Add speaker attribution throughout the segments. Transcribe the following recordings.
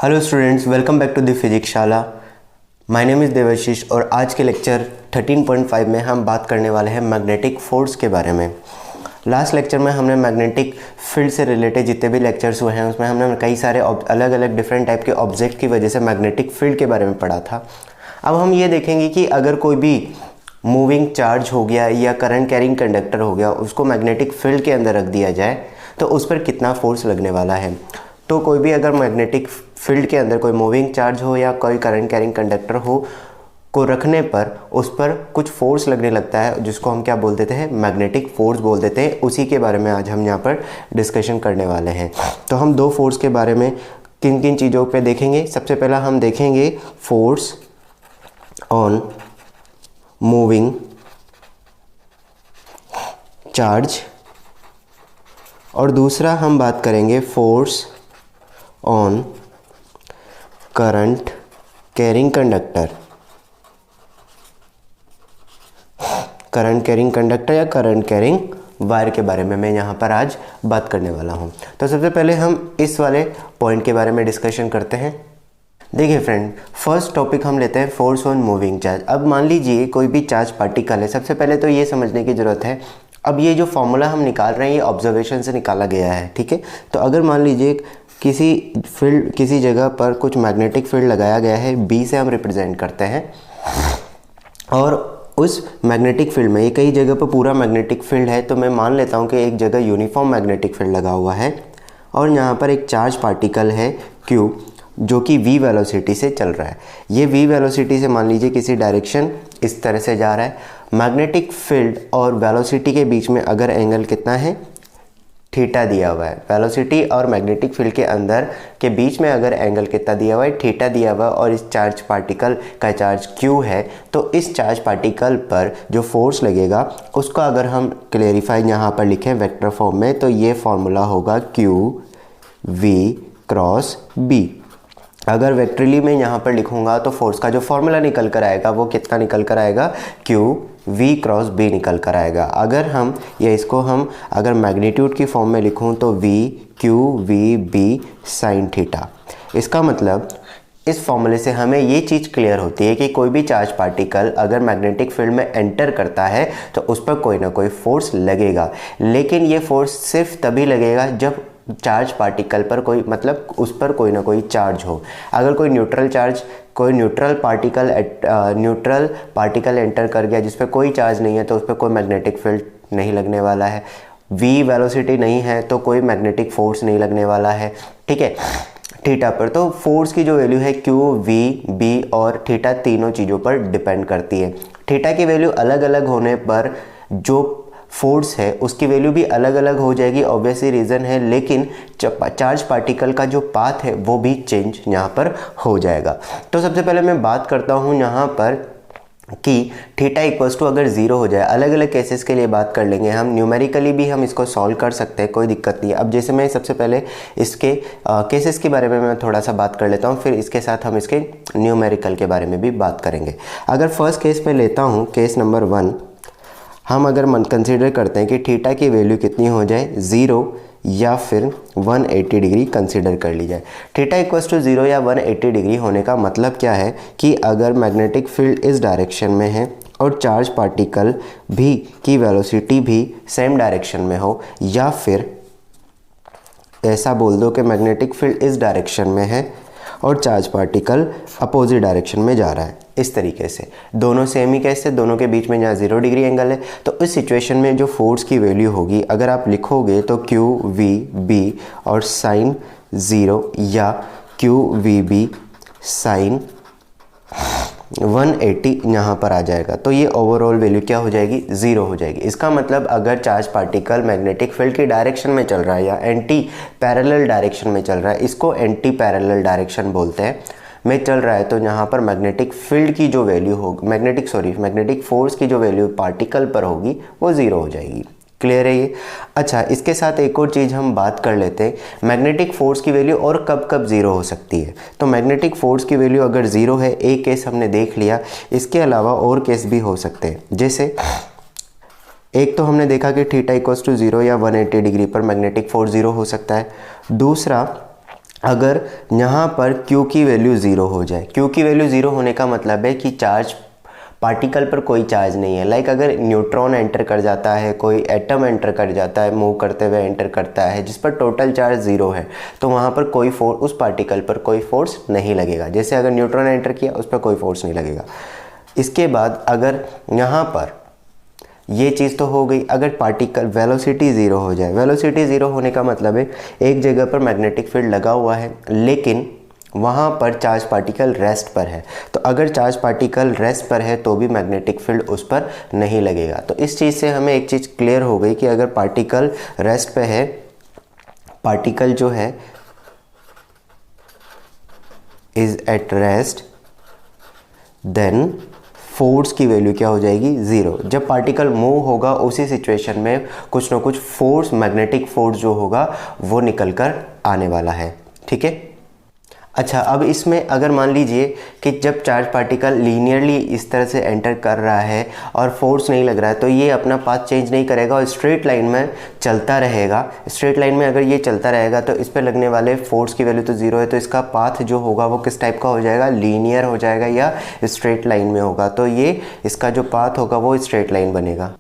Speaker 1: Hello students, welcome back to the physics शाला। My name is Devashish और आज के लेक्चर 13.5 में हम बात करने वाले हैं मैग्नेटिक फोर्स के बारे में। लास्ट लेक्चर में हमने मैग्नेटिक फील्ड से रिलेटेड जितने भी लेक्चर्स हुए हैं उसमें हमने कई सारे अलग अलग डिफरेंट टाइप के ऑब्जेक्ट की वजह से मैग्नेटिक फील्ड के बारे में पढ़ा था। अब हम ये देखेंगे कि अगर कोई भी मूविंग चार्ज हो गया या करंट कैरिंग कंडक्टर हो गया, उसको मैग्नेटिक फील्ड के अंदर रख दिया जाए तो उस पर कितना फोर्स लगने वाला है। तो कोई भी अगर मैग्नेटिक फील्ड के अंदर कोई मूविंग चार्ज हो या कोई करंट कैरिंग कंडक्टर हो को रखने पर उस पर कुछ फोर्स लगने लगता है, जिसको हम क्या बोल देते हैं, मैग्नेटिक फोर्स बोल देते हैं। उसी के बारे में आज हम यहाँ पर डिस्कशन करने वाले हैं। तो हम दो फोर्स के बारे में किन किन चीज़ों पे देखेंगे। सबसे पहला हम देखेंगे फोर्स ऑन मूविंग चार्ज और दूसरा हम बात करेंगे force on current carrying conductor. Current carrying conductor या करंट कैरिंग वायर के बारे में मैं यहाँ पर आज बात करने वाला हूँ। तो सबसे पहले हम इस वाले पॉइंट के बारे में डिस्कशन करते हैं। देखिए फ्रेंड, फर्स्ट टॉपिक हम लेते हैं फोर्स ऑन मूविंग चार्ज। अब मान लीजिए कोई भी चार्ज पार्टिकल है। सबसे पहले तो ये समझने की ज़रूरत है, अब ये जो फॉर्मूला हम निकाल रहे हैं ये ऑब्जर्वेशन से निकाला गया है, ठीक है। तो अगर मान लीजिए किसी जगह पर कुछ मैग्नेटिक फील्ड लगाया गया है, बी से हम रिप्रेजेंट करते हैं, और उस मैग्नेटिक फील्ड में ये कई जगह पर पूरा मैग्नेटिक फील्ड है। तो मैं मान लेता हूँ कि एक जगह यूनिफॉर्म मैग्नेटिक फील्ड लगा हुआ है और यहाँ पर एक चार्ज पार्टिकल है Q जो कि v वेलोसिटी से चल रहा है। ये v वेलोसिटी से मान लीजिए किसी डायरेक्शन इस तरह से जा रहा है। मैग्नेटिक फील्ड और वेलोसिटी के बीच में अगर एंगल कितना है, थीटा दिया हुआ है। वेलोसिटी और मैग्नेटिक फील्ड के अंदर के बीच में अगर एंगल कितना दिया हुआ है, थीटा दिया हुआ है, और इस चार्ज पार्टिकल का चार्ज Q है, तो इस चार्ज पार्टिकल पर जो फोर्स लगेगा उसका अगर हम क्लेरिफाई यहाँ पर लिखें वेक्टर फॉर्म में, तो ये फॉर्मूला होगा Q V क्रॉस B। अगर वेक्टरली में यहाँ पर लिखूंगा तो फोर्स का जो फॉर्मूला निकल कर आएगा वो कितना निकल कर आएगा, Q V क्रॉस B निकल कर आएगा। अगर हम इसको हम अगर मैग्नीट्यूड की फॉर्म में लिखूं तो V Q V B sine theta. इसका मतलब इस फॉर्मूले से हमें ये चीज़ क्लियर होती है कि कोई भी चार्ज पार्टिकल अगर मैग्नेटिक फील्ड में एंटर करता है तो उस पर कोई ना कोई फोर्स लगेगा। लेकिन ये फोर्स सिर्फ तभी लगेगा जब चार्ज पार्टिकल पर उस पर कोई ना कोई चार्ज हो। अगर कोई न्यूट्रल पार्टिकल एंटर कर गया जिस पर कोई चार्ज नहीं है तो उस पर कोई मैग्नेटिक फील्ड नहीं लगने वाला है। v वेलोसिटी नहीं है तो कोई मैग्नेटिक फोर्स नहीं लगने वाला है, ठीक है, थीटा पर। तो फोर्स की जो वैल्यू है Q V B और थीटा तीनों चीज़ों पर डिपेंड करती है। थीटा की वैल्यू अलग अलग होने पर जो फोर्स है उसकी वैल्यू भी अलग अलग हो जाएगी, ऑब्वियसली रीज़न है, लेकिन चार्ज पार्टिकल का जो पाथ है वो भी चेंज यहाँ पर हो जाएगा। तो सबसे पहले मैं बात करता हूँ यहाँ पर कि थीटा इक्वल्स टू अगर ज़ीरो हो जाए, अलग अलग केसेस के लिए बात कर लेंगे हम, न्यूमेरिकली भी हम इसको सॉल्व कर सकते हैं, कोई दिक्कत नहीं है। अब जैसे मैं सबसे पहले इसके केसेस के बारे में मैं थोड़ा सा बात कर लेता हूँ, फिर इसके साथ हम इसके न्यूमेरिकल के बारे में भी बात करेंगे। अगर फर्स्ट केस में लेता हूँ, केस नंबर 1, हम अगर कंसीडर करते हैं कि थीटा की वैल्यू कितनी हो जाए, 0 या फिर 180 डिग्री कंसीडर कर ली जाए। थीटा इक्वल्स टू 0 या 180 डिग्री होने का मतलब क्या है कि अगर मैग्नेटिक फील्ड इस डायरेक्शन में है और चार्ज पार्टिकल भी की वेलोसिटी भी सेम डायरेक्शन में हो, या फिर ऐसा बोल दो कि मैग्नेटिक फील्ड इस डायरेक्शन में है और चार्ज पार्टिकल अपोजिट डायरेक्शन में जा रहा है, इस तरीके से दोनों सेम ही कैसे, दोनों के बीच में जहाँ 0 डिग्री एंगल है, तो इस सिचुएशन में जो फोर्स की वैल्यू होगी अगर आप लिखोगे तो Q V B और साइन 0 या Q V B साइन 180 यहाँ पर आ जाएगा। तो ये ओवरऑल वैल्यू क्या हो जाएगी, 0 हो जाएगी। इसका मतलब अगर चार्ज पार्टिकल मैग्नेटिक फील्ड की डायरेक्शन में चल रहा है या एंटी पैरेलल डायरेक्शन में चल रहा है, इसको एंटी पैरेलल डायरेक्शन बोलते हैं, में चल रहा है, तो यहाँ पर मैग्नेटिक फील्ड की जो वैल्यू होगी, मैग्नेटिक फोर्स की जो वैल्यू पार्टिकल पर होगी वो 0 हो जाएगी। क्लियर है ये? अच्छा, इसके साथ एक और चीज़ हम बात कर लेते हैं, मैग्नेटिक फोर्स की वैल्यू और कब कब 0 हो सकती है। तो मैग्नेटिक फोर्स की वैल्यू अगर 0 है, एक केस हमने देख लिया, इसके अलावा और केस भी हो सकते हैं। जैसे एक तो हमने देखा कि थीटा इक्वल्स टू 0 या 180 डिग्री पर मैग्नेटिक फोर्स 0 हो सकता है। दूसरा अगर यहाँ पर Q की वैल्यू ज़ीरो हो जाए, Q की वैल्यू ज़ीरो होने का मतलब है कि चार्ज पार्टिकल पर कोई चार्ज नहीं है। लाइक अगर न्यूट्रॉन एंटर कर जाता है, कोई एटम एंटर कर जाता है, मूव करते हुए एंटर करता है, जिस पर टोटल चार्ज ज़ीरो है, तो वहाँ पर कोई फोर्स, उस पार्टिकल पर कोई फोर्स नहीं लगेगा। जैसे अगर न्यूट्रॉन एंटर किया, उस पर कोई फोर्स नहीं लगेगा। इसके बाद अगर यहाँ पर ये चीज़ तो हो गई, अगर पार्टिकल वेलोसिटी ज़ीरो हो जाए, वेलोसिटी ज़ीरो होने का मतलब है एक जगह पर मैग्नेटिक फील्ड लगा हुआ है लेकिन वहाँ पर चार्ज पार्टिकल रेस्ट पर है। तो अगर चार्ज पार्टिकल रेस्ट पर है तो भी मैग्नेटिक फील्ड उस पर नहीं लगेगा। तो इस चीज़ से हमें एक चीज़ क्लियर हो गई कि अगर पार्टिकल रेस्ट पे है, पार्टिकल जो है is at rest, then force की वैल्यू क्या हो जाएगी, ज़ीरो। जब पार्टिकल मूव होगा उसी सिचुएशन में कुछ ना कुछ फोर्स, मैग्नेटिक फोर्स जो होगा वो निकल कर आने वाला है। ठीक है। अच्छा, अब इसमें अगर मान लीजिए कि जब चार्ज पार्टिकल लीनियरली इस तरह से एंटर कर रहा है और फोर्स नहीं लग रहा है, तो ये अपना पाथ चेंज नहीं करेगा और स्ट्रेट लाइन में चलता रहेगा। स्ट्रेट लाइन में अगर ये चलता रहेगा तो इस पर लगने वाले फोर्स की वैल्यू तो ज़ीरो है, तो इसका पाथ जो होगा वो किस टाइप का हो जाएगा, लीनियर हो जाएगा या स्ट्रेट लाइन में होगा। तो ये इसका जो पाथ होगा वो स्ट्रेट लाइन बनेगा।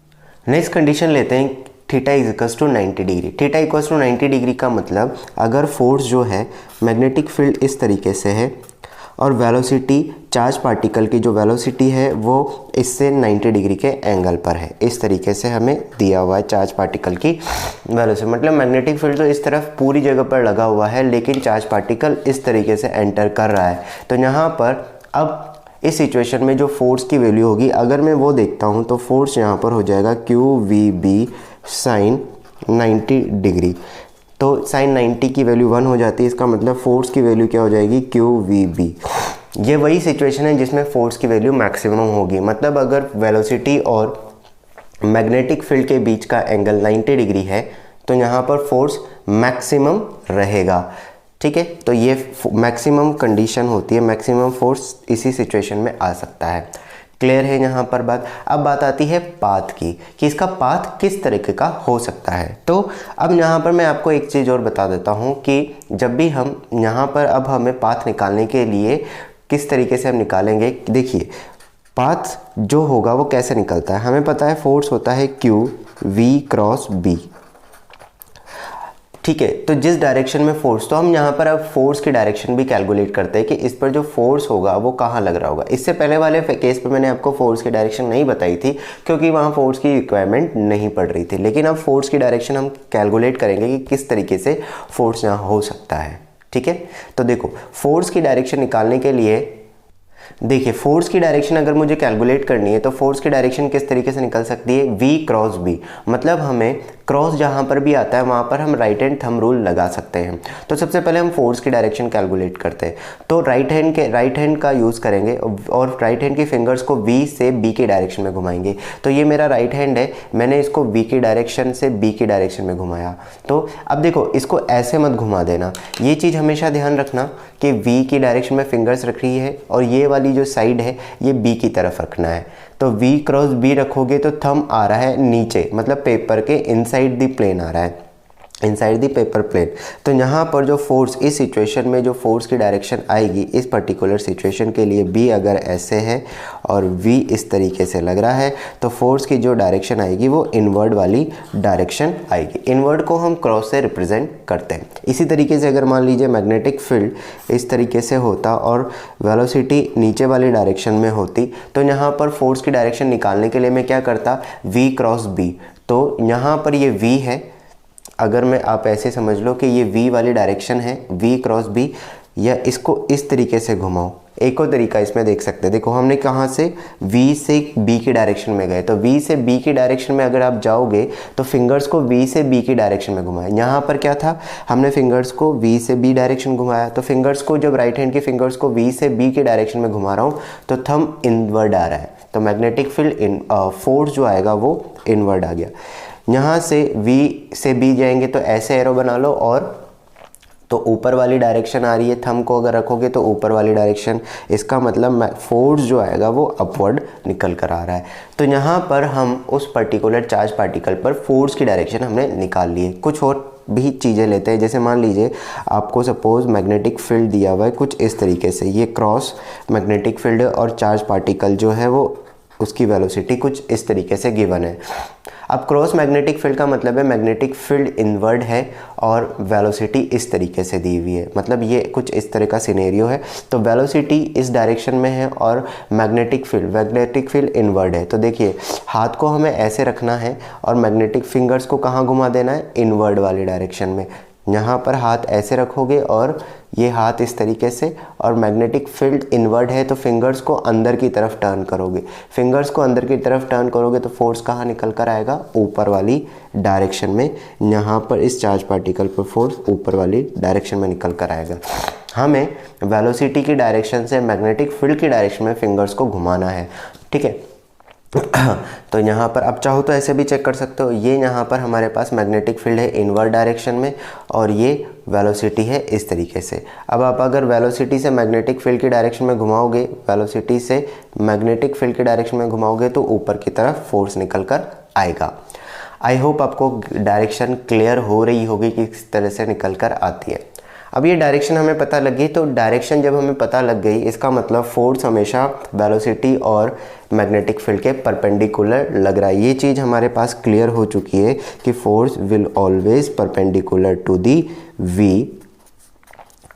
Speaker 1: नेक्स्ट कंडीशन लेते हैं, theta is equals to 90 degree. Theta equals to 90 degree का मतलब अगर फोर्स जो है, मैग्नेटिक फील्ड इस तरीके से है और वेलोसिटी, चार्ज पार्टिकल की जो वेलोसिटी है वो इससे 90 डिग्री के एंगल पर है। इस तरीके से हमें दिया हुआ है चार्ज पार्टिकल की वेलोसिटी, मतलब मैग्नेटिक फील्ड तो इस तरफ पूरी जगह पर लगा हुआ है लेकिन चार्ज पार्टिकल इस तरीके से एंटर कर रहा है। तो यहाँ पर अब इस सिचुएशन में जो फोर्स की वैल्यू होगी, अगर मैं वो देखता हूँ तो फोर्स यहाँ पर हो जाएगा QVB साइन 90 डिग्री। तो साइन 90 की वैल्यू 1 हो जाती है, इसका मतलब फोर्स की वैल्यू क्या हो जाएगी, QVB। ये वही सिचुएशन है जिसमें फोर्स की वैल्यू मैक्सिमम होगी। मतलब अगर वेलोसिटी और मैग्नेटिक फील्ड के बीच का एंगल 90 डिग्री है तो यहाँ पर फोर्स मैक्सिमम रहेगा। ठीक है, तो ये मैक्सिमम कंडीशन होती है, मैक्सिमम फोर्स इसी सिचुएशन में आ सकता है। क्लियर है यहाँ पर बात। अब बात आती है पाथ की, कि इसका पाथ किस तरीके का हो सकता है। तो अब यहाँ पर मैं आपको एक चीज़ और बता देता हूँ कि जब भी हम यहाँ पर अब हमें पाथ निकालने के लिए किस तरीके से हम निकालेंगे। देखिए, पाथ जो होगा वो कैसे निकलता है, हमें पता है फोर्स होता है QV क्रॉस B। ठीक है, तो जिस डायरेक्शन में फोर्स, तो हम यहाँ पर अब फोर्स की डायरेक्शन भी कैलकुलेट करते हैं कि इस पर जो फोर्स होगा वो कहाँ लग रहा होगा। इससे पहले वाले केस पे मैंने आपको फोर्स की डायरेक्शन नहीं बताई थी क्योंकि वहाँ फोर्स की रिक्वायरमेंट नहीं पड़ रही थी, लेकिन अब फोर्स की डायरेक्शन हम कैलकुलेट करेंगे कि किस तरीके से फोर्स यहाँ हो सकता है। ठीक है, तो देखो फोर्स की डायरेक्शन निकालने के लिए, देखिए फोर्स की डायरेक्शन अगर मुझे कैलकुलेट करनी है तो फोर्स की डायरेक्शन किस तरीके से निकल सकती है, V क्रॉस B। मतलब हमें क्रॉस जहाँ पर भी आता है वहाँ पर हम राइट हैंड थंब रूल लगा सकते हैं। तो सबसे पहले हम फोर्स की डायरेक्शन कैलकुलेट करते हैं, तो राइट हैंड का यूज़ करेंगे और राइट हैंड की फिंगर्स को V से B की डायरेक्शन में घुमाएंगे। तो ये मेरा राइट हैंड है, मैंने इसको V की डायरेक्शन से B की डायरेक्शन में घुमाया। तो अब देखो, इसको ऐसे मत घुमा देना, ये चीज़ हमेशा ध्यान रखना कि V की डायरेक्शन में फिंगर्स रख रही है और ये वाली जो साइड है ये B की तरफ रखना है। तो V क्रॉस B रखोगे तो थंब आ रहा है नीचे, मतलब पेपर के इनसाइड द प्लेन आ रहा है, इनसाइड द पेपर प्लेन। तो यहाँ पर जो फोर्स, इस सिचुएशन में जो फोर्स की डायरेक्शन आएगी इस पर्टिकुलर सिचुएशन के लिए, B अगर ऐसे है और V इस तरीके से लग रहा है, तो फोर्स की जो डायरेक्शन आएगी वो इनवर्ड वाली डायरेक्शन आएगी। इनवर्ड को हम क्रॉस से रिप्रेजेंट करते हैं। इसी तरीके से अगर मान लीजिए मैग्नेटिक फील्ड इस तरीके से होता और वेलोसिटी नीचे वाली डायरेक्शन में होती, तो यहाँ पर फोर्स की डायरेक्शन निकालने के लिए मैं क्या करता, V क्रॉस B। तो यहाँ पर ये V है, अगर मैं, आप ऐसे समझ लो कि ये V वाली डायरेक्शन है, V क्रॉस B, या इसको इस तरीके से घुमाओ। एक और तरीका इसमें देख सकते हैं, देखो हमने कहाँ से V से B की डायरेक्शन में गए, तो V से B की डायरेक्शन में अगर आप जाओगे तो फिंगर्स को V से B की डायरेक्शन में घुमाया। यहाँ पर क्या था, हमने फिंगर्स को V से B डायरेक्शन घुमाया, तो फिंगर्स को, जब राइट हैंड की फिंगर्स को V से B की डायरेक्शन में घुमा रहा हूँ तो थंब इनवर्ड आ रहा है, तो मैग्नेटिक फील्ड फोर्स जो आएगा वो इनवर्ड आ गया। यहाँ से V से B जाएंगे तो ऐसे एरो बना लो, और तो ऊपर वाली डायरेक्शन आ रही है, थंब को अगर रखोगे तो ऊपर वाली डायरेक्शन, इसका मतलब फोर्स जो आएगा वो अपवर्ड निकल कर आ रहा है। तो यहाँ पर हम उस पर्टिकुलर चार्ज पार्टिकल पर फोर्स की डायरेक्शन हमने निकाल ली है। कुछ और भी चीज़ें लेते हैं। जैसे मान लीजिए आपको सपोज मैग्नेटिक फील्ड दिया हुआ है कुछ इस तरीके से, ये क्रॉस मैग्नेटिक फील्ड और चार्ज पार्टिकल जो है वो उसकी वेलोसिटी कुछ इस तरीके से गिवन है। अब क्रॉस मैग्नेटिक फील्ड का मतलब है मैग्नेटिक फील्ड इनवर्ड है और वेलोसिटी इस तरीके से दी हुई है, मतलब ये कुछ इस तरह का सिनेरियो है। तो वेलोसिटी इस डायरेक्शन में है और मैग्नेटिक फील्ड इनवर्ड है। तो देखिए हाथ को हमें ऐसे रखना है और मैग्नेटिक फिंगर्स को कहाँ घुमा देना है, इनवर्ड वाली डायरेक्शन में। यहाँ पर हाथ ऐसे रखोगे और ये हाथ इस तरीके से, और मैग्नेटिक फील्ड इनवर्ड है तो फिंगर्स को अंदर की तरफ टर्न करोगे। फिंगर्स को अंदर की तरफ टर्न करोगे तो फोर्स कहाँ निकल कर आएगा, ऊपर वाली डायरेक्शन में। यहाँ पर इस चार्ज पार्टिकल पर फोर्स ऊपर वाली डायरेक्शन में निकल कर आएगा। हमें वेलोसिटी की डायरेक्शन से मैग्नेटिक फील्ड की डायरेक्शन में फिंगर्स को घुमाना है, ठीक है। तो यहाँ पर आप चाहो तो ऐसे भी चेक कर सकते हो, ये यहाँ पर हमारे पास मैग्नेटिक फील्ड है इनवर्ड डायरेक्शन में और ये वेलोसिटी है इस तरीके से। अब आप अगर वेलोसिटी से मैग्नेटिक फील्ड की डायरेक्शन में घुमाओगे, वेलोसिटी से मैग्नेटिक फील्ड की डायरेक्शन में घुमाओगे तो ऊपर की तरफ फोर्स निकल कर आएगा। आई होप आपको डायरेक्शन क्लियर हो रही होगी कि किस तरह से निकल कर आती है। अब ये डायरेक्शन हमें पता लग गई, तो डायरेक्शन जब हमें पता लग गई इसका मतलब फोर्स हमेशा वेलोसिटी और मैग्नेटिक फील्ड के परपेंडिकुलर लग रहा है। ये चीज़ हमारे पास क्लियर हो चुकी है कि force will always perpendicular to the V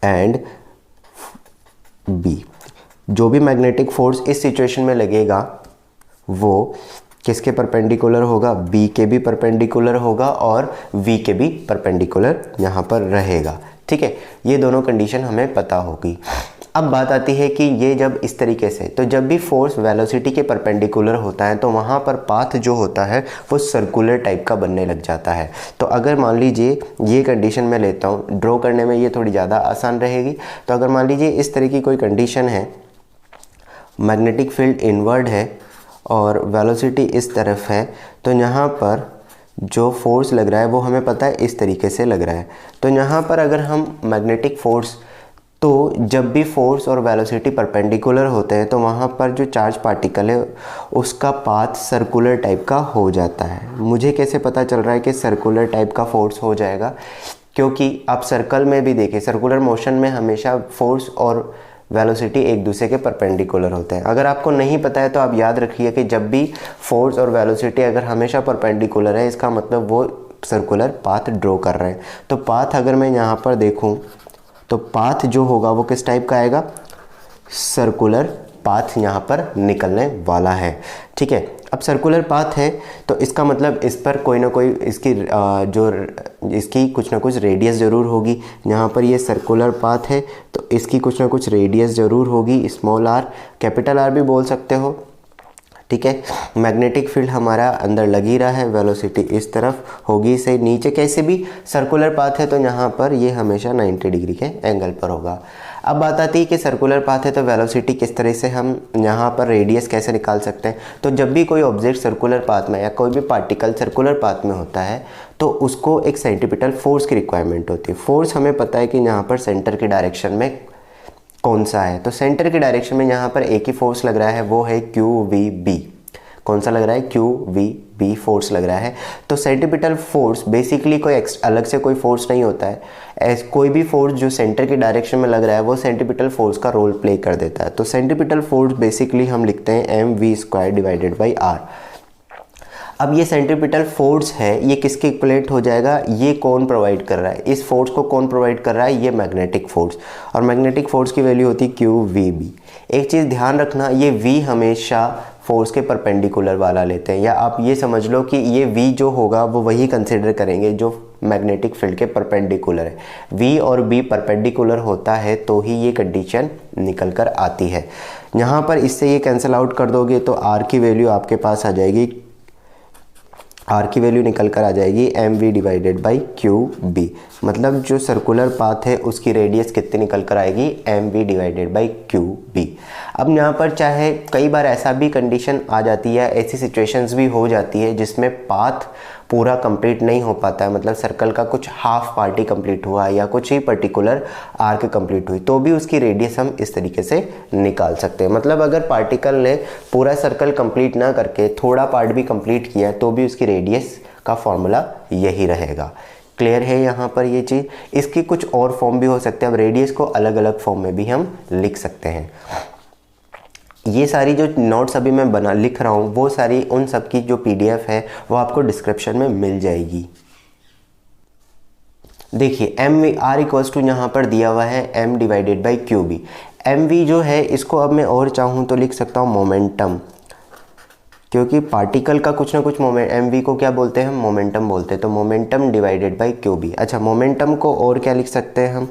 Speaker 1: and B. जो भी मैग्नेटिक फोर्स इस सिचुएशन में लगेगा वो किसके परपेंडिकुलर होगा, बी के भी परपेंडिकुलर होगा और वी के भी परपेंडिकुलर यहाँ पर रहेगा, ठीक है। ये दोनों कंडीशन हमें पता होगी। अब बात आती है कि ये जब इस तरीके से, तो जब भी फोर्स वेलोसिटी के परपेंडिकुलर होता है तो वहाँ पर पाथ जो होता है वो सर्कुलर टाइप का बनने लग जाता है। तो अगर मान लीजिए ये कंडीशन मैं लेता हूँ, ड्रॉ करने में ये थोड़ी ज़्यादा आसान रहेगी। तो अगर मान लीजिए इस तरह की कोई कंडीशन है, मैग्नेटिक फील्ड इनवर्ड है और वेलोसिटी इस तरफ है, तो यहाँ पर जो फोर्स लग रहा है वो हमें पता है इस तरीके से लग रहा है। तो यहाँ पर अगर हम मैग्नेटिक फोर्स, तो जब भी फोर्स और वेलोसिटी परपेंडिकुलर होते हैं तो वहाँ पर जो चार्ज पार्टिकल है उसका पाथ सर्कुलर टाइप का हो जाता है। मुझे कैसे पता चल रहा है कि सर्कुलर टाइप का फोर्स हो जाएगा, क्योंकि आप सर्कल में भी देखें, सर्कुलर मोशन में हमेशा फोर्स और वेलोसिटी एक दूसरे के परपेंडिकुलर होते हैं। अगर आपको नहीं पता है तो आप याद रखिए कि जब भी फोर्स और वेलोसिटी अगर हमेशा परपेंडिकुलर है इसका मतलब वो सर्कुलर पाथ ड्रॉ कर रहे हैं। तो पाथ अगर मैं यहाँ पर देखूँ तो पाथ जो होगा वो किस टाइप का आएगा, सर्कुलर पाथ यहाँ पर निकलने वाला है, ठीक है। अब सर्कुलर पाथ है तो इसका मतलब इस पर कोई ना कोई इसकी कुछ ना कुछ रेडियस ज़रूर होगी। यहाँ पर ये सर्कुलर पाथ है तो इसकी कुछ ना कुछ रेडियस ज़रूर होगी, स्मॉल आर, कैपिटल आर भी बोल सकते हो, ठीक है। मैग्नेटिक फील्ड हमारा अंदर लग ही रहा है, वेलोसिटी इस तरफ होगी से नीचे, कैसे भी सर्कुलर पाथ है तो यहाँ पर ये हमेशा 90 डिग्री के एंगल पर होगा। अब बात आती है कि सर्कुलर पाथ है तो वेलोसिटी किस तरह से हम यहाँ पर रेडियस कैसे निकाल सकते हैं। तो जब भी कोई ऑब्जेक्ट सर्कुलर पाथ में या कोई भी पार्टिकल सर्कुलर पाथ में होता है तो उसको एक सेंट्रीपिटल फोर्स की रिक्वायरमेंट होती है। फोर्स हमें पता है कि यहाँ पर सेंटर की डायरेक्शन में कौन सा है, तो सेंटर की डायरेक्शन में यहाँ पर एक ही फोर्स लग रहा है, वो है QVB। कौन सा लग रहा है, QVB फोर्स लग रहा है। तो सेंट्रीपिटल फोर्स बेसिकली कोई अलग से कोई फोर्स नहीं होता है, कोई भी फोर्स जो सेंटर की डायरेक्शन में लग रहा है वो सेंट्रीपिटल फोर्स का रोल प्ले कर देता है। तो सेंट्रीपिटल फोर्स बेसिकली हम लिखते हैं mv² डिवाइडेड बाई r। अब ये सेंट्रीपिटल फोर्स है, ये किसके इक्विवेलेंट हो जाएगा, ये कौन प्रोवाइड कर रहा है, इस फोर्स को कौन प्रोवाइड कर रहा है, ये मैग्नेटिक फोर्स, और मैग्नेटिक फोर्स की वैल्यू होती है QVB। एक चीज़ ध्यान रखना, ये V हमेशा फोर्स के परपेंडिकुलर वाला लेते हैं, या आप ये समझ लो कि ये V जो होगा वो वही कंसिडर करेंगे जो मैग्नेटिक फील्ड के परपेंडिकुलर है। V और B परपेंडिकुलर होता है तो ही ये कंडीशन निकल कर आती है। यहाँ पर इससे ये कैंसिल आउट कर दोगे तो R की वैल्यू आपके पास आ जाएगी, R की वैल्यू निकल कर आ जाएगी mv डिवाइडेड बाई QB। मतलब जो सर्कुलर पाथ है उसकी रेडियस कितनी निकल कर आएगी, mv डिवाइडेड बाई QB। अब यहाँ पर चाहे कई बार ऐसा भी कंडीशन आ जाती है, ऐसी सिचुएशंस भी हो जाती है जिसमें पाथ पूरा कंप्लीट नहीं हो पाता है, मतलब सर्कल का कुछ हाफ पार्टी कंप्लीट हुआ या कुछ ही पर्टिकुलर आर्क कंप्लीट हुई, तो भी उसकी रेडियस हम इस तरीके से निकाल सकते हैं। मतलब अगर पार्टिकल ने पूरा सर्कल कंप्लीट ना करके थोड़ा पार्ट भी कंप्लीट किया तो भी उसकी रेडियस का फॉर्मूला यही रहेगा। क्लियर है यहाँ पर ये चीज़। इसकी कुछ और फॉर्म भी हो सकते हैं, अब रेडियस को अलग अलग फॉर्म में भी हम लिख सकते हैं। ये सारी जो नोट्स अभी मैं लिख रहा हूँ वो सारी उन सब की जो PDF है वो आपको डिस्क्रिप्शन में मिल जाएगी। देखिए MV इक्वल्स टू यहाँ पर दिया हुआ है m divided by Q B. MV जो है इसको अब मैं और चाहूँ तो लिख सकता हूँ मोमेंटम, क्योंकि पार्टिकल का कुछ ना कुछ मोमेंट, MV को क्या बोलते हैं, मोमेंटम बोलते हैं, तो momentum divided by Q B. अच्छा, मोमेंटम को और क्या लिख सकते हैं हम,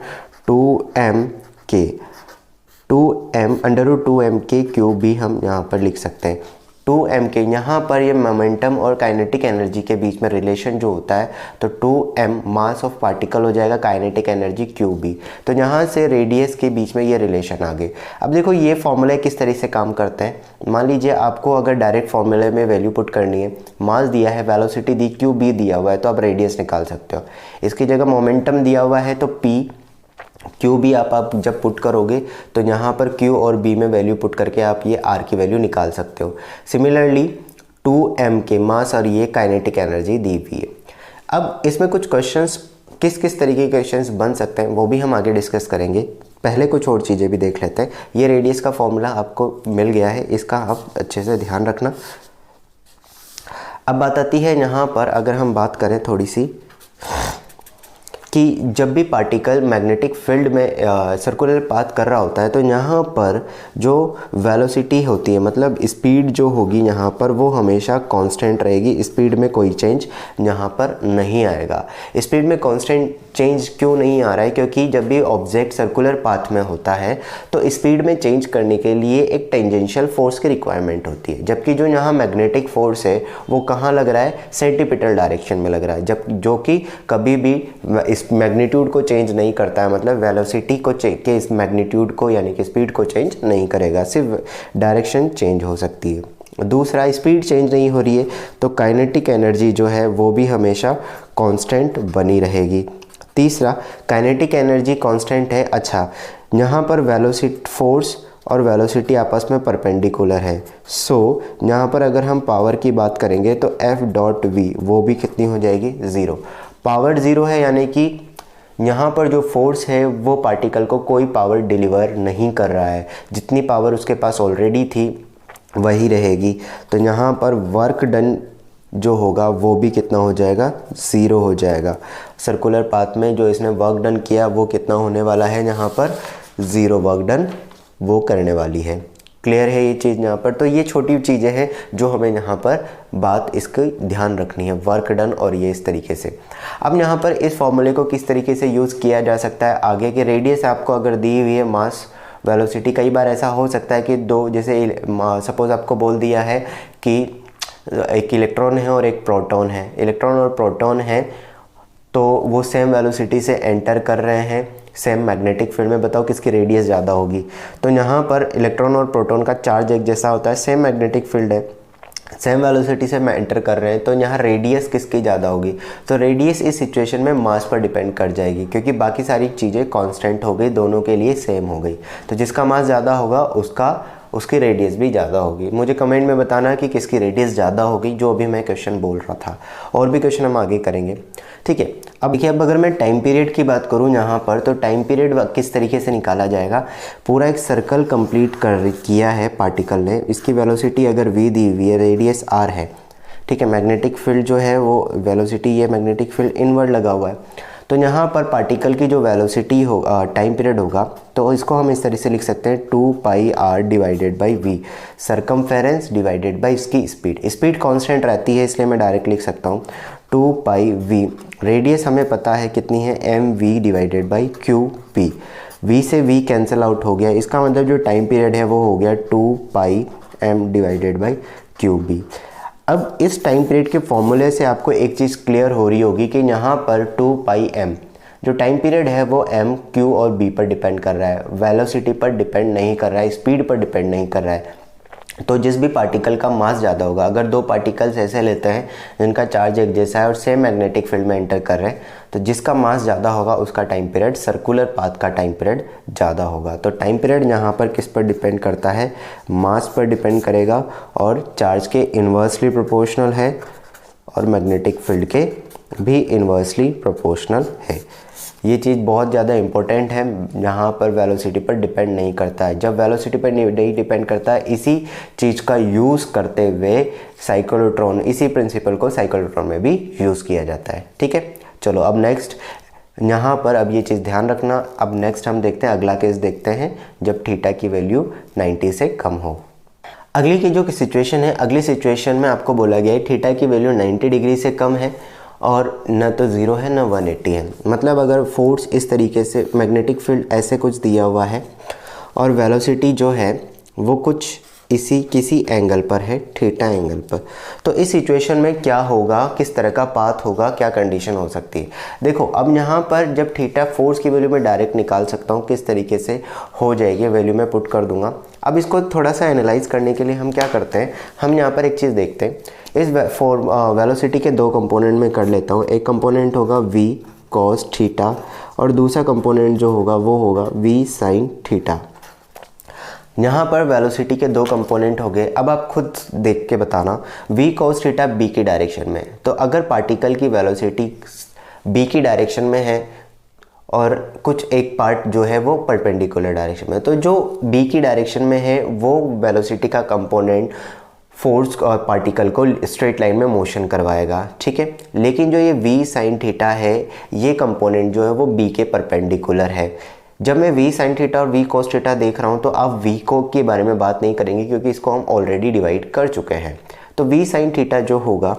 Speaker 1: 2m अंडर रूट 2m के क्यूब भी हम यहाँ पर लिख सकते हैं। 2m के यहाँ पर ये मोमेंटम और काइनेटिक एनर्जी के बीच में रिलेशन जो होता है, तो 2m मास ऑफ पार्टिकल हो जाएगा काइनेटिक एनर्जी क्यूब भी, तो यहाँ से रेडियस के बीच में ये रिलेशन आ गए। अब देखो ये फॉर्मूले किस तरह से काम करते हैं। मान लीजिए आपको अगर डायरेक्ट फॉर्मूले में वैल्यू पुट करनी है, मास दिया है, वेलोसिटी दी, क्यूब भी दिया हुआ है, तो आप रेडियस निकाल सकते हो। इसकी जगह मोमेंटम दिया हुआ है तो p, क्यू भी आप जब पुट करोगे तो यहाँ पर क्यू और बी में वैल्यू पुट करके आप ये आर की वैल्यू निकाल सकते हो। सिमिलरली 2m के मास और ये काइनेटिक एनर्जी दी हुई है। अब इसमें कुछ क्वेश्चंस, किस किस तरीके के क्वेश्चंस बन सकते हैं वो भी हम आगे डिस्कस करेंगे। पहले कुछ और चीज़ें भी देख लेते हैं। ये रेडियस का फॉर्मूला आपको मिल गया है, इसका आप अच्छे से ध्यान रखना। अब बात आती है यहाँ पर, अगर हम बात करें थोड़ी सी, कि जब भी पार्टिकल मैग्नेटिक फील्ड में सर्कुलर पाथ कर रहा होता है तो यहाँ पर जो वेलोसिटी होती है, मतलब स्पीड जो होगी यहाँ पर, वो हमेशा कांस्टेंट रहेगी। स्पीड में कोई चेंज यहाँ पर नहीं आएगा। स्पीड में कांस्टेंट चेंज क्यों नहीं आ रहा है, क्योंकि जब भी ऑब्जेक्ट सर्कुलर पाथ में होता है तो स्पीड में चेंज करने के लिए एक टेंजेंशियल फोर्स की रिक्वायरमेंट होती है, जबकि जो यहाँ मैग्नेटिक फोर्स है वो कहाँ लग रहा है, सेंटीपिटल डायरेक्शन में लग रहा है, जब जो कि कभी भी इस मैग्नीट्यूड को चेंज नहीं करता है, मतलब वेलोसिटी को के इस मैग्नीट्यूड को यानी कि स्पीड को चेंज नहीं करेगा, सिर्फ डायरेक्शन चेंज हो सकती है। दूसरा, स्पीड चेंज नहीं हो रही है तो काइनेटिक एनर्जी जो है वो भी हमेशा कांस्टेंट बनी रहेगी। तीसरा, काइनेटिक एनर्जी कांस्टेंट है। अच्छा, यहाँ पर वेलोसिटी फोर्स और वेलोसिटी आपस में परपेंडिकुलर है, सो यहाँ पर अगर हम पावर की बात करेंगे तो F.V वो भी कितनी हो जाएगी, 0। पावर 0 है, यानी कि यहाँ पर जो फोर्स है वो पार्टिकल को कोई पावर डिलीवर नहीं कर रहा है, जितनी पावर उसके पास ऑलरेडी थी वही रहेगी। तो यहाँ पर वर्क डन जो होगा वो भी कितना हो जाएगा, 0 हो जाएगा। सर्कुलर पाथ में जो इसने वर्क डन किया वो कितना होने वाला है, यहाँ पर 0 वर्क डन वो करने वाली है। क्लियर है ये चीज़ यहाँ पर। तो ये छोटी चीज़ें हैं जो हमें यहाँ पर बात इसकी ध्यान रखनी है, वर्क डन और ये इस तरीके से। अब यहाँ पर इस फॉर्मूले को किस तरीके से यूज़ किया जा सकता है आगे के, रेडियस आपको अगर दी हुई है, मास वेलोसिटी, कई बार ऐसा हो सकता है कि दो, जैसे सपोज आपको बोल दिया है कि एक इलेक्ट्रॉन है और एक प्रोटॉन है, इलेक्ट्रॉन और प्रोटॉन है तो वो सेम वेलोसिटी से एंटर कर रहे हैं सेम मैग्नेटिक फील्ड में, बताओ किसकी रेडियस ज़्यादा होगी। तो यहाँ पर इलेक्ट्रॉन और प्रोटॉन का चार्ज एक जैसा होता है, सेम मैग्नेटिक फील्ड है, सेम वेलोसिटी से एंटर कर रहे हैं, तो यहाँ रेडियस किसकी ज़्यादा होगी, तो रेडियस इस सिचुएशन में मास पर डिपेंड कर जाएगी, क्योंकि बाकी सारी चीज़ें कांस्टेंट हो गई, दोनों के लिए सेम हो गई। तो जिसका मास ज़्यादा होगा उसकी रेडियस भी ज़्यादा होगी। मुझे कमेंट में बताना कि किसकी रेडियस ज़्यादा होगी, जो अभी मैं क्वेश्चन बोल रहा था। और भी क्वेश्चन हम आगे करेंगे, ठीक है। अब देखिए, अब अगर मैं टाइम पीरियड की बात करूं यहाँ पर, तो टाइम पीरियड किस तरीके से निकाला जाएगा। पूरा एक सर्कल कंप्लीट किया है पार्टिकल ने, इसकी वेलोसिटी अगर v दी हुई है, रेडियस r है, ठीक है। मैग्नेटिक फील्ड जो है वो वेलोसिटी, ये मैग्नेटिक फील्ड इनवर्ड लगा हुआ है, तो यहाँ पर पार्टिकल की जो वेलोसिटी हो टाइम पीरियड होगा, तो इसको हम इस तरह से लिख सकते हैं 2πr divided by v, circumference divided by इसकी स्पीड। स्पीड कांस्टेंट रहती है इसलिए मैं डायरेक्ट लिख सकता हूँ 2πv। रेडियस हमें पता है कितनी है, mv divided by qp। v से v कैंसिल आउट हो गया, इसका मतलब जो टाइम पीरियड है वो हो गया 2πm डिवाइडेड बाई qb। अब इस टाइम पीरियड के फॉर्मूले से आपको एक चीज़ क्लियर हो रही होगी कि यहाँ पर 2πm जो टाइम पीरियड है वो m, q और b पर डिपेंड कर रहा है, वेलोसिटी पर डिपेंड नहीं कर रहा है, स्पीड पर डिपेंड नहीं कर रहा है। तो जिस भी पार्टिकल का मास ज़्यादा होगा, अगर दो पार्टिकल्स ऐसे लेते हैं जिनका चार्ज एक जैसा है और सेम मैग्नेटिक फील्ड में एंटर कर रहे हैं, तो जिसका मास ज़्यादा होगा उसका टाइम पीरियड, सर्कुलर पाथ का टाइम पीरियड ज़्यादा होगा। तो टाइम पीरियड यहाँ पर किस पर डिपेंड करता है, मास पर डिपेंड करेगा और चार्ज के इन्वर्सली प्रोपोर्शनल है और मैग्नेटिक फील्ड के भी इन्वर्सली प्रोपोर्शनल है। ये चीज़ बहुत ज़्यादा इम्पोर्टेंट है, यहाँ पर वेलोसिटी पर डिपेंड नहीं करता है। जब वेलोसिटी पर नहीं डिपेंड करता है, इसी चीज़ का यूज़ करते हुए साइक्लोट्रॉन, इसी प्रिंसिपल को साइक्लोट्रॉन में भी यूज़ किया जाता है। ठीक है, चलो अब नेक्स्ट यहाँ पर अब ये चीज़ ध्यान रखना। अब नेक्स्ट हम देखते हैं, अगला केस देखते हैं जब थीटा की वैल्यू 90 से कम हो। अगली की जो सिचुएशन है, अगली सिचुएशन में आपको बोला गया है थीटा की वैल्यू 90 डिग्री से कम है और न तो 0 है न 180 है। मतलब अगर फोर्स इस तरीके से, मैग्नेटिक फील्ड ऐसे कुछ दिया हुआ है और वेलोसिटी जो है वो कुछ किसी एंगल पर है, थीटा एंगल पर, तो इस सिचुएशन में क्या होगा, किस तरह का पाथ होगा, क्या कंडीशन हो सकती है। देखो अब यहाँ पर जब थीटा फोर्स की वैल्यू मैं डायरेक्ट निकाल सकता हूँ, किस तरीके से हो जाएगी, वैल्यू मैं पुट कर दूंगा। अब इसको थोड़ा सा एनालाइज करने के लिए हम क्या करते हैं, हम यहाँ पर एक चीज़ देखते हैं। इस वेलोसिटी के दो कंपोनेंट में कर लेता हूँ। एक कंपोनेंट होगा v cos थीटा और दूसरा कंपोनेंट जो होगा वो होगा v sin थीटा। यहाँ पर वेलोसिटी के दो कंपोनेंट हो गए। अब आप खुद देख के बताना, v cos थीटा b की डायरेक्शन में, तो अगर पार्टिकल की वेलोसिटी b की डायरेक्शन में है और कुछ एक पार्ट जो है वो परपेंडिकुलर डायरेक्शन में, तो जो b की डायरेक्शन में है वो वेलोसिटी का कंपोनेंट फोर्स और पार्टिकल को स्ट्रेट लाइन में मोशन करवाएगा। ठीक है, लेकिन जो ये v sin थीटा है, ये कंपोनेंट जो है वो b के परपेंडिकुलर है। जब मैं v sin थीटा और v cos थीटा देख रहा हूँ तो आप v को के बारे में बात नहीं करेंगे क्योंकि इसको हम ऑलरेडी डिवाइड कर चुके हैं। तो v sin थीटा जो होगा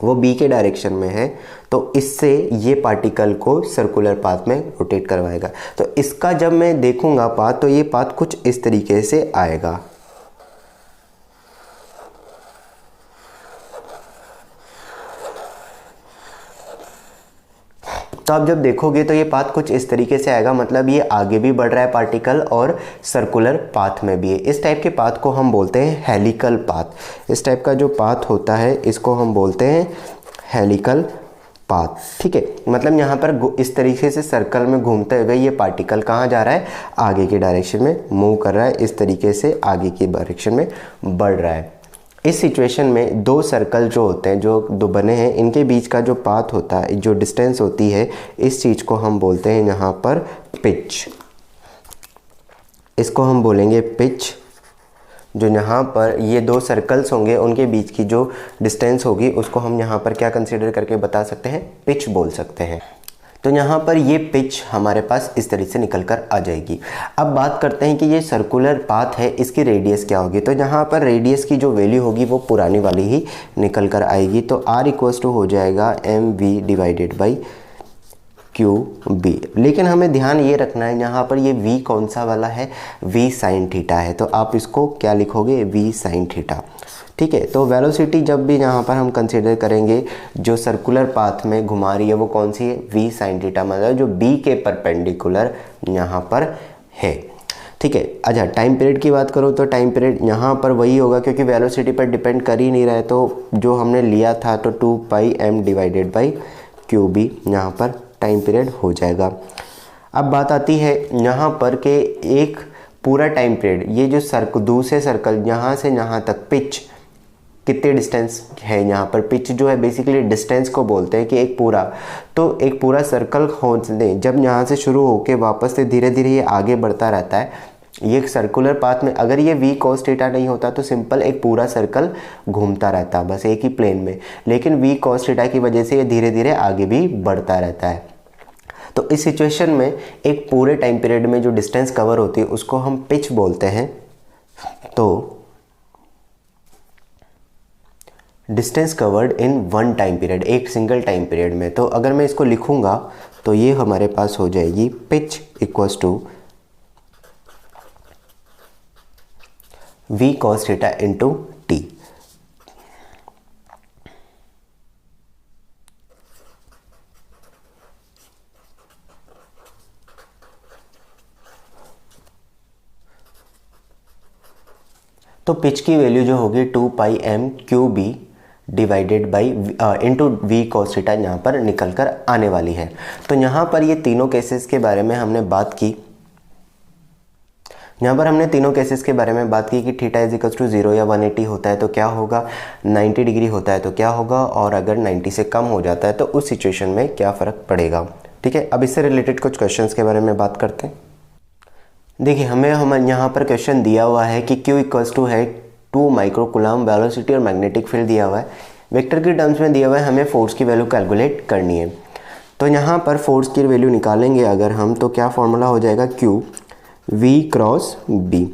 Speaker 1: वो b के डायरेक्शन में है, तो इससे ये पार्टिकल को सर्कुलर पाथ में रोटेट करवाएगा। तो इसका जब मैं देखूंगा पाथ, तो ये पाथ कुछ इस तरीके से आएगा। तो आप जब देखोगे तो ये पाथ कुछ इस तरीके से आएगा, मतलब ये आगे भी बढ़ रहा है पार्टिकल और सर्कुलर पाथ में भी है। इस टाइप के पाथ को हम बोलते हैं हेलिकल पाथ। इस टाइप का जो पाथ होता है इसको हम बोलते हैं हेलिकल पाथ। ठीक है, मतलब यहाँ पर इस तरीके से सर्कल में घूमते हुए ये पार्टिकल कहाँ जा रहा है, आगे की डायरेक्शन में मूव कर रहा है, इस तरीके से आगे की डायरेक्शन में बढ़ रहा है। इस सिचुएशन में दो सर्कल जो होते हैं, जो दो बने हैं, इनके बीच का जो पाथ होता है, जो डिस्टेंस होती है, इस चीज़ को हम बोलते हैं यहाँ पर पिच। इसको हम बोलेंगे पिच। जो यहाँ पर ये दो सर्कल्स होंगे उनके बीच की जो डिस्टेंस होगी उसको हम यहाँ पर क्या कंसीडर करके बता सकते हैं, पिच बोल सकते हैं। तो यहाँ पर ये पिच हमारे पास इस तरीके से निकल कर आ जाएगी। अब बात करते हैं कि ये सर्कुलर पाथ है, इसकी रेडियस क्या होगी। तो यहाँ पर रेडियस की जो वैल्यू होगी वो पुरानी वाली ही निकल कर आएगी। तो R इक्वल्स टू हो जाएगा mv डिवाइडेड बाई QB। लेकिन हमें ध्यान ये रखना है, यहाँ पर ये v कौन सा वाला है, v sin थीटा है, तो आप इसको क्या लिखोगे, v sin थीटा। ठीक है, तो वेलोसिटी जब भी यहाँ पर हम कंसीडर करेंगे जो सर्कुलर पाथ में घुमा रही है वो कौन सी है, v sin थीटा, मतलब जो b के परपेंडिकुलर यहाँ पर है। ठीक है, अच्छा टाइम पीरियड की बात करो तो टाइम पीरियड यहाँ पर वही होगा क्योंकि वेलोसिटी पर डिपेंड कर ही नहीं रहा है, तो जो हमने लिया था तो 2πm डिवाइडेड बाई QB यहाँ पर टाइम पीरियड हो जाएगा। अब बात आती है यहाँ पर के एक पूरा टाइम पीरियड, ये जो दूसरे सर्कल यहाँ से यहाँ तक पिच कितने डिस्टेंस है, यहाँ पर पिच जो है बेसिकली डिस्टेंस को बोलते हैं कि एक पूरा सर्कल खोजने, जब यहाँ से शुरू होके वापस से धीरे धीरे ये आगे बढ़ता रहता है। ये सर्कुलर पाथ में अगर ये v cos थीटा नहीं होता तो सिंपल एक पूरा सर्कल घूमता रहता बस एक ही प्लेन में, लेकिन v cos थीटा की वजह से ये धीरे धीरे आगे भी बढ़ता रहता है। तो इस सिचुएशन में एक पूरे टाइम पीरियड में जो डिस्टेंस कवर होती है उसको हम पिच बोलते हैं। तो distance covered in one time period, एक सिंगल टाइम पीरियड में। तो अगर मैं इसको लिखूंगा तो ये हमारे पास हो जाएगी pitch equals to v cos theta into t। तो पिच की वैल्यू जो होगी 2πm QB divided by into v cos theta यहाँ पर निकल कर आने वाली है। तो यहाँ पर ये तीनों केसेस के बारे में हमने बात की। यहाँ पर हमने तीनों केसेस के बारे में बात की कि थीटा इज इक्वल्स टू 0 या 180 होता है तो क्या होगा, 90 डिग्री होता है तो क्या होगा, और अगर 90 से कम हो जाता है तो उस सिचुएशन में क्या फ़र्क पड़ेगा। ठीक है, अब इससे रिलेटेड कुछ क्वेश्चंस के बारे में बात करते हैं। देखिए हम यहाँ पर क्वेश्चन दिया हुआ है कि Q इक्वल्स टू है 2 माइक्रो कूलम्ब, वेलोसिटी और मैग्नेटिक फील्ड दिया हुआ है, वेक्टर की टर्म्स में दिया हुआ है, हमें फोर्स की वैल्यू कैलकुलेट करनी है। तो यहाँ पर फोर्स की वैल्यू निकालेंगे अगर हम, तो क्या फॉर्मूला हो जाएगा, Q V cross B।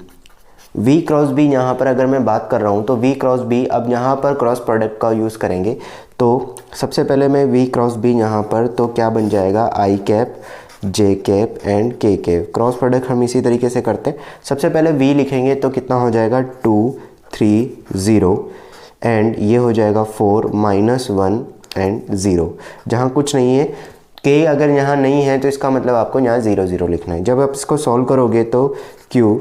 Speaker 1: V cross B यहाँ पर अगर मैं बात कर रहा हूँ तो V क्रॉस B, अब यहाँ पर क्रॉस प्रोडक्ट का यूज़ करेंगे। तो सबसे पहले मैं V क्रॉस B यहाँ पर, तो क्या बन जाएगा, I cap J cap and K cap. Cross product हम इसी तरीके से करते हैं। सबसे पहले V लिखेंगे तो कितना हो जाएगा, 2 3 0 एंड ये हो जाएगा 4 -1 एंड 0, जहाँ कुछ नहीं है। K अगर यहाँ नहीं है तो इसका मतलब आपको यहाँ 0 0 लिखना है। जब आप इसको सॉल्व करोगे तो Q,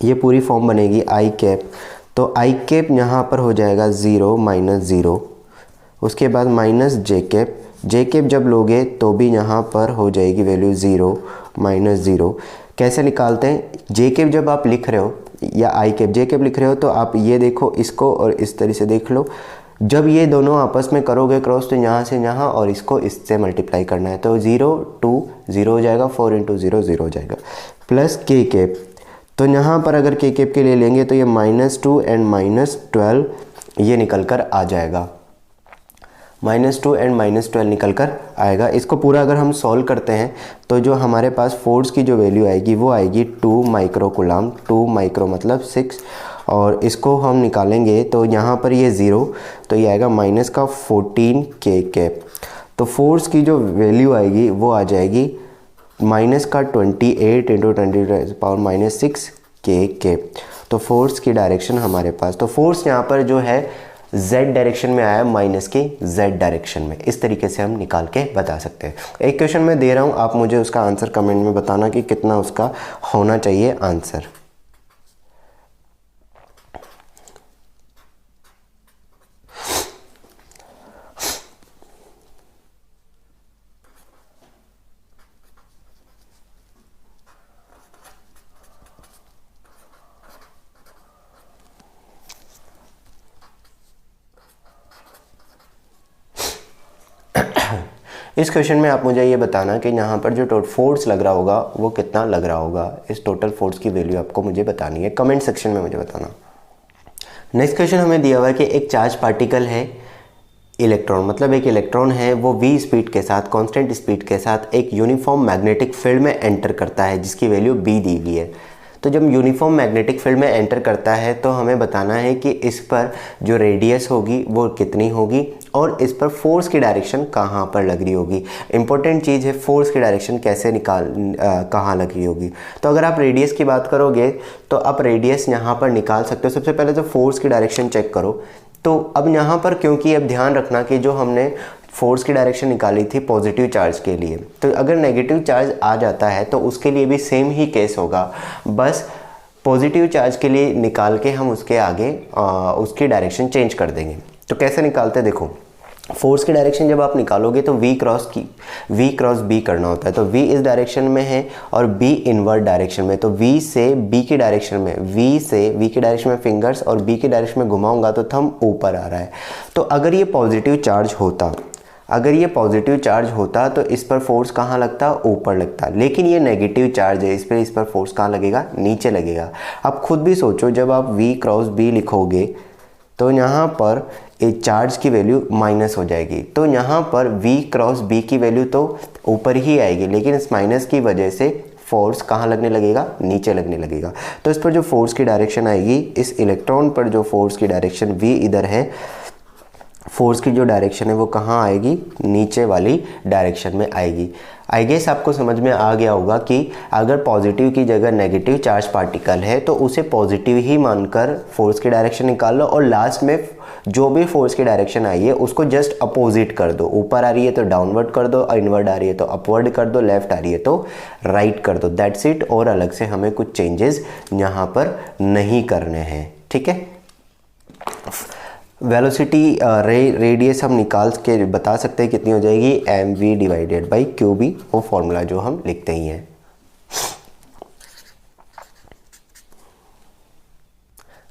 Speaker 1: ये पूरी फॉर्म बनेगी I कैप, तो I कैप यहाँ पर हो जाएगा 0 -0, उसके बाद minus J cap, J cap जब लोगे तो भी यहाँ पर हो जाएगी वैल्यू 0 -0। कैसे निकालते हैं, J कैप जब आप लिख रहे हो या I कैप, J कैप लिख रहे हो तो आप ये देखो इसको और इस तरह से देख लो। जब ये दोनों आपस में करोगे क्रॉस तो यहाँ से यहाँ और इसको इससे मल्टीप्लाई करना है, तो 0 2 0 हो जाएगा, 4 × 0 0 हो जाएगा, प्लस K कैप। तो यहाँ पर अगर K कैप के लिए लेंगे तो ये -2 एंड -12 ये निकल कर आ जाएगा, -2 एंड -12 निकल कर आएगा। इसको पूरा अगर हम सॉल्व करते हैं तो जो हमारे पास फोर्स की जो वैल्यू आएगी वो आएगी 2 माइक्रो कूलम्ब, 2 माइक्रो मतलब 6, और इसको हम निकालेंगे तो यहाँ पर ये 0, तो ये आएगा माइनस का 14 K कैप। तो फोर्स की जो वैल्यू आएगी वो आ जाएगी माइनस का 28 × 10⁻⁻6 K कैप। तो फोर्स की डायरेक्शन हमारे पास, तो फोर्स यहाँ पर जो है Z डायरेक्शन में आया, माइनस के Z डायरेक्शन में। इस तरीके से हम निकाल के बता सकते हैं। एक क्वेश्चन मैं दे रहा हूँ, आप मुझे उसका आंसर कमेंट में बताना कि कितना उसका होना चाहिए आंसर। इस क्वेश्चन में आप मुझे ये बताना कि यहाँ पर जो टोटल फोर्स लग रहा होगा वो कितना लग रहा होगा। इस टोटल फोर्स की वैल्यू आपको मुझे बतानी है, कमेंट सेक्शन में मुझे बताना। नेक्स्ट क्वेश्चन हमें दिया हुआ है कि एक चार्ज पार्टिकल है इलेक्ट्रॉन, मतलब एक इलेक्ट्रॉन है वो v स्पीड के साथ, कांस्टेंट स्पीड के साथ एक यूनिफॉर्म मैग्नेटिक फील्ड में एंटर करता है जिसकी वैल्यू b दी हुई है। तो जब यूनिफॉर्म मैग्नेटिक फील्ड में एंटर करता है तो हमें बताना है कि इस पर जो रेडियस होगी वो कितनी होगी और इस पर फोर्स की डायरेक्शन कहाँ पर लग रही होगी। इंपॉर्टेंट चीज़ है फोर्स की डायरेक्शन कैसे कहाँ लग रही होगी। तो अगर आप रेडियस की बात करोगे तो आप रेडियस यहाँ पर निकाल सकते हो। सबसे पहले तो फोर्स की डायरेक्शन चेक करो। तो अब यहाँ पर क्योंकि अब ध्यान रखना कि जो हमने फोर्स की डायरेक्शन निकाली थी पॉजिटिव चार्ज के लिए, तो अगर नेगेटिव चार्ज आ जाता है तो उसके लिए भी सेम ही केस होगा, बस पॉजिटिव चार्ज के लिए निकाल के हम उसके आगे उसकी डायरेक्शन चेंज कर देंगे। तो कैसे निकालते हैं, देखो फोर्स की डायरेक्शन जब आप निकालोगे तो v क्रॉस b करना होता है। तो v इस डायरेक्शन में है और b इनवर्ड डायरेक्शन में, तो v से b की डायरेक्शन में, v की डायरेक्शन में फिंगर्स और b की डायरेक्शन में घुमाऊंगा तो थंब ऊपर आ रहा है। तो अगर ये पॉजिटिव चार्ज होता तो इस पर फोर्स कहाँ लगता, ऊपर लगता। लेकिन ये नेगेटिव चार्ज है, इस पर फोर्स कहाँ लगेगा, नीचे लगेगा। अब खुद भी सोचो, जब आप v क्रॉस b लिखोगे तो यहाँ पर एक चार्ज की वैल्यू माइनस हो जाएगी, तो यहाँ पर v क्रॉस b की वैल्यू तो ऊपर ही आएगी, लेकिन इस माइनस की वजह से फोर्स कहाँ लगने लगेगा, नीचे लगने लगेगा। तो इस पर जो फोर्स की डायरेक्शन आएगी, इस इलेक्ट्रॉन पर जो फोर्स की डायरेक्शन v इधर है, फोर्स की जो डायरेक्शन है वो कहाँ आएगी, नीचे वाली डायरेक्शन में आएगी। आई गेस आपको समझ में आ गया होगा कि अगर पॉजिटिव की जगह नेगेटिव चार्ज पार्टिकल है तो उसे पॉजिटिव ही मानकर फोर्स की डायरेक्शन निकाल लो और लास्ट में जो भी फोर्स की डायरेक्शन आई है उसको जस्ट अपोजिट कर दो। ऊपर आ रही है तो डाउनवर्ड कर दो, इनवर्ड आ रही है तो अपवर्ड कर दो, लेफ्ट आ रही है तो राइट कर दो, दैट्स इट। और अलग से हमें कुछ चेंजेस यहाँ पर नहीं करने हैं, ठीक है। वेलोसिटी रेडियस हम निकाल के बता सकते हैं कितनी हो जाएगी, mv/qb, वो फॉर्मूला जो हम लिखते ही हैं।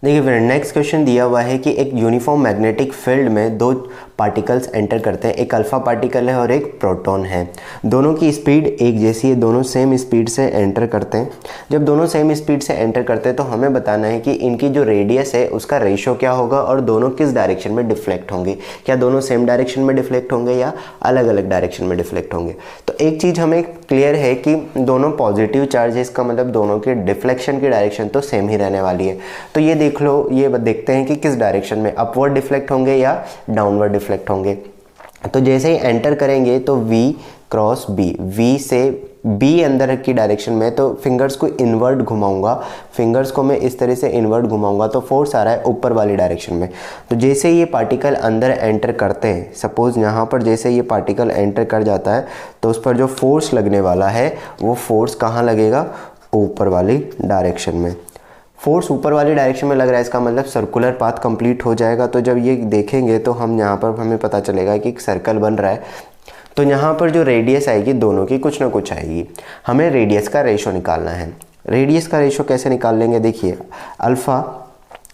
Speaker 1: देखिए फ्रेंड, नेक्स्ट क्वेश्चन दिया हुआ है कि एक यूनिफॉर्म मैग्नेटिक फील्ड में दो पार्टिकल्स एंटर करते हैं, एक अल्फा पार्टिकल है और एक प्रोटॉन है। दोनों की स्पीड एक जैसी है, दोनों सेम स्पीड से एंटर करते हैं। जब दोनों सेम स्पीड से एंटर करते हैं तो हमें बताना है कि इनकी जो रेडियस है उसका रेशो क्या होगा और दोनों किस डायरेक्शन में डिफ्लेक्ट होंगे। क्या दोनों सेम डायरेक्शन में डिफ्लेक्ट होंगे या अलग अलग डायरेक्शन में डिफ्लेक्ट होंगे। तो एक चीज़ हमें क्लियर है कि दोनों पॉजिटिव चार्ज है, इसका मतलब दोनों के डिफ्लेक्शन की डायरेक्शन तो सेम ही रहने वाली है। तो ये देख लो, ये देखते हैं कि किस डायरेक्शन में अपवर्ड डिफ्लेक्ट होंगे या डाउनवर्ड डिफ्लेक्ट होंगे। तो जैसे ही एंटर करेंगे तो V क्रॉस B, V से B अंदर की डायरेक्शन में, तो फिंगर्स को इनवर्ड घुमाऊंगा, फिंगर्स को मैं इस तरह से इनवर्ड घुमाऊंगा तो फोर्स आ रहा है ऊपर वाली डायरेक्शन में। तो जैसे ये पार्टिकल अंदर एंटर करते हैं, सपोज यहाँ पर जैसे ये पार्टिकल एंटर कर जाता है तो उस पर जो फोर्स लगने वाला है वो फोर्स कहाँ लगेगा, ऊपर वाली डायरेक्शन में। फोर्स ऊपर वाली डायरेक्शन में लग रहा है, इसका मतलब सर्कुलर पाथ कंप्लीट हो जाएगा। तो जब ये देखेंगे तो हम यहाँ पर हमें पता चलेगा कि एक सर्कल बन रहा है। तो यहाँ पर जो रेडियस आएगी दोनों की कुछ ना कुछ आएगी। हमें रेडियस का रेशो निकालना है। रेडियस का रेशो कैसे निकाल लेंगे, देखिए अल्फ़ा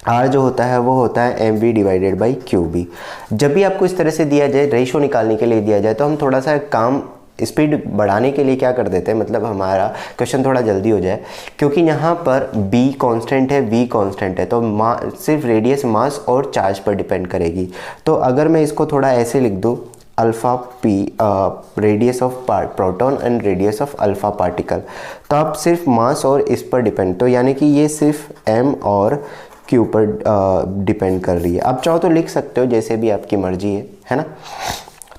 Speaker 1: आर जो होता है वो होता है M we divided by Q B. जब भी आपको इस तरह से दिया जाए, रेशो निकालने के लिए दिया जाए, तो हम थोड़ा सा काम स्पीड बढ़ाने के लिए क्या कर देते हैं, मतलब हमारा क्वेश्चन थोड़ा जल्दी हो जाए, क्योंकि यहाँ पर b कांस्टेंट है, v कांस्टेंट है, तो सिर्फ रेडियस मास और चार्ज पर डिपेंड करेगी। तो अगर मैं इसको थोड़ा ऐसे लिख दूँ, alpha p radius of proton and radius of alpha particle, तो आप सिर्फ मास और इस पर डिपेंड, तो यानी कि ये सिर्फ m और q पर डिपेंड कर रही है। आप चाहो तो लिख सकते हो, जैसे भी आपकी मर्जी है ना।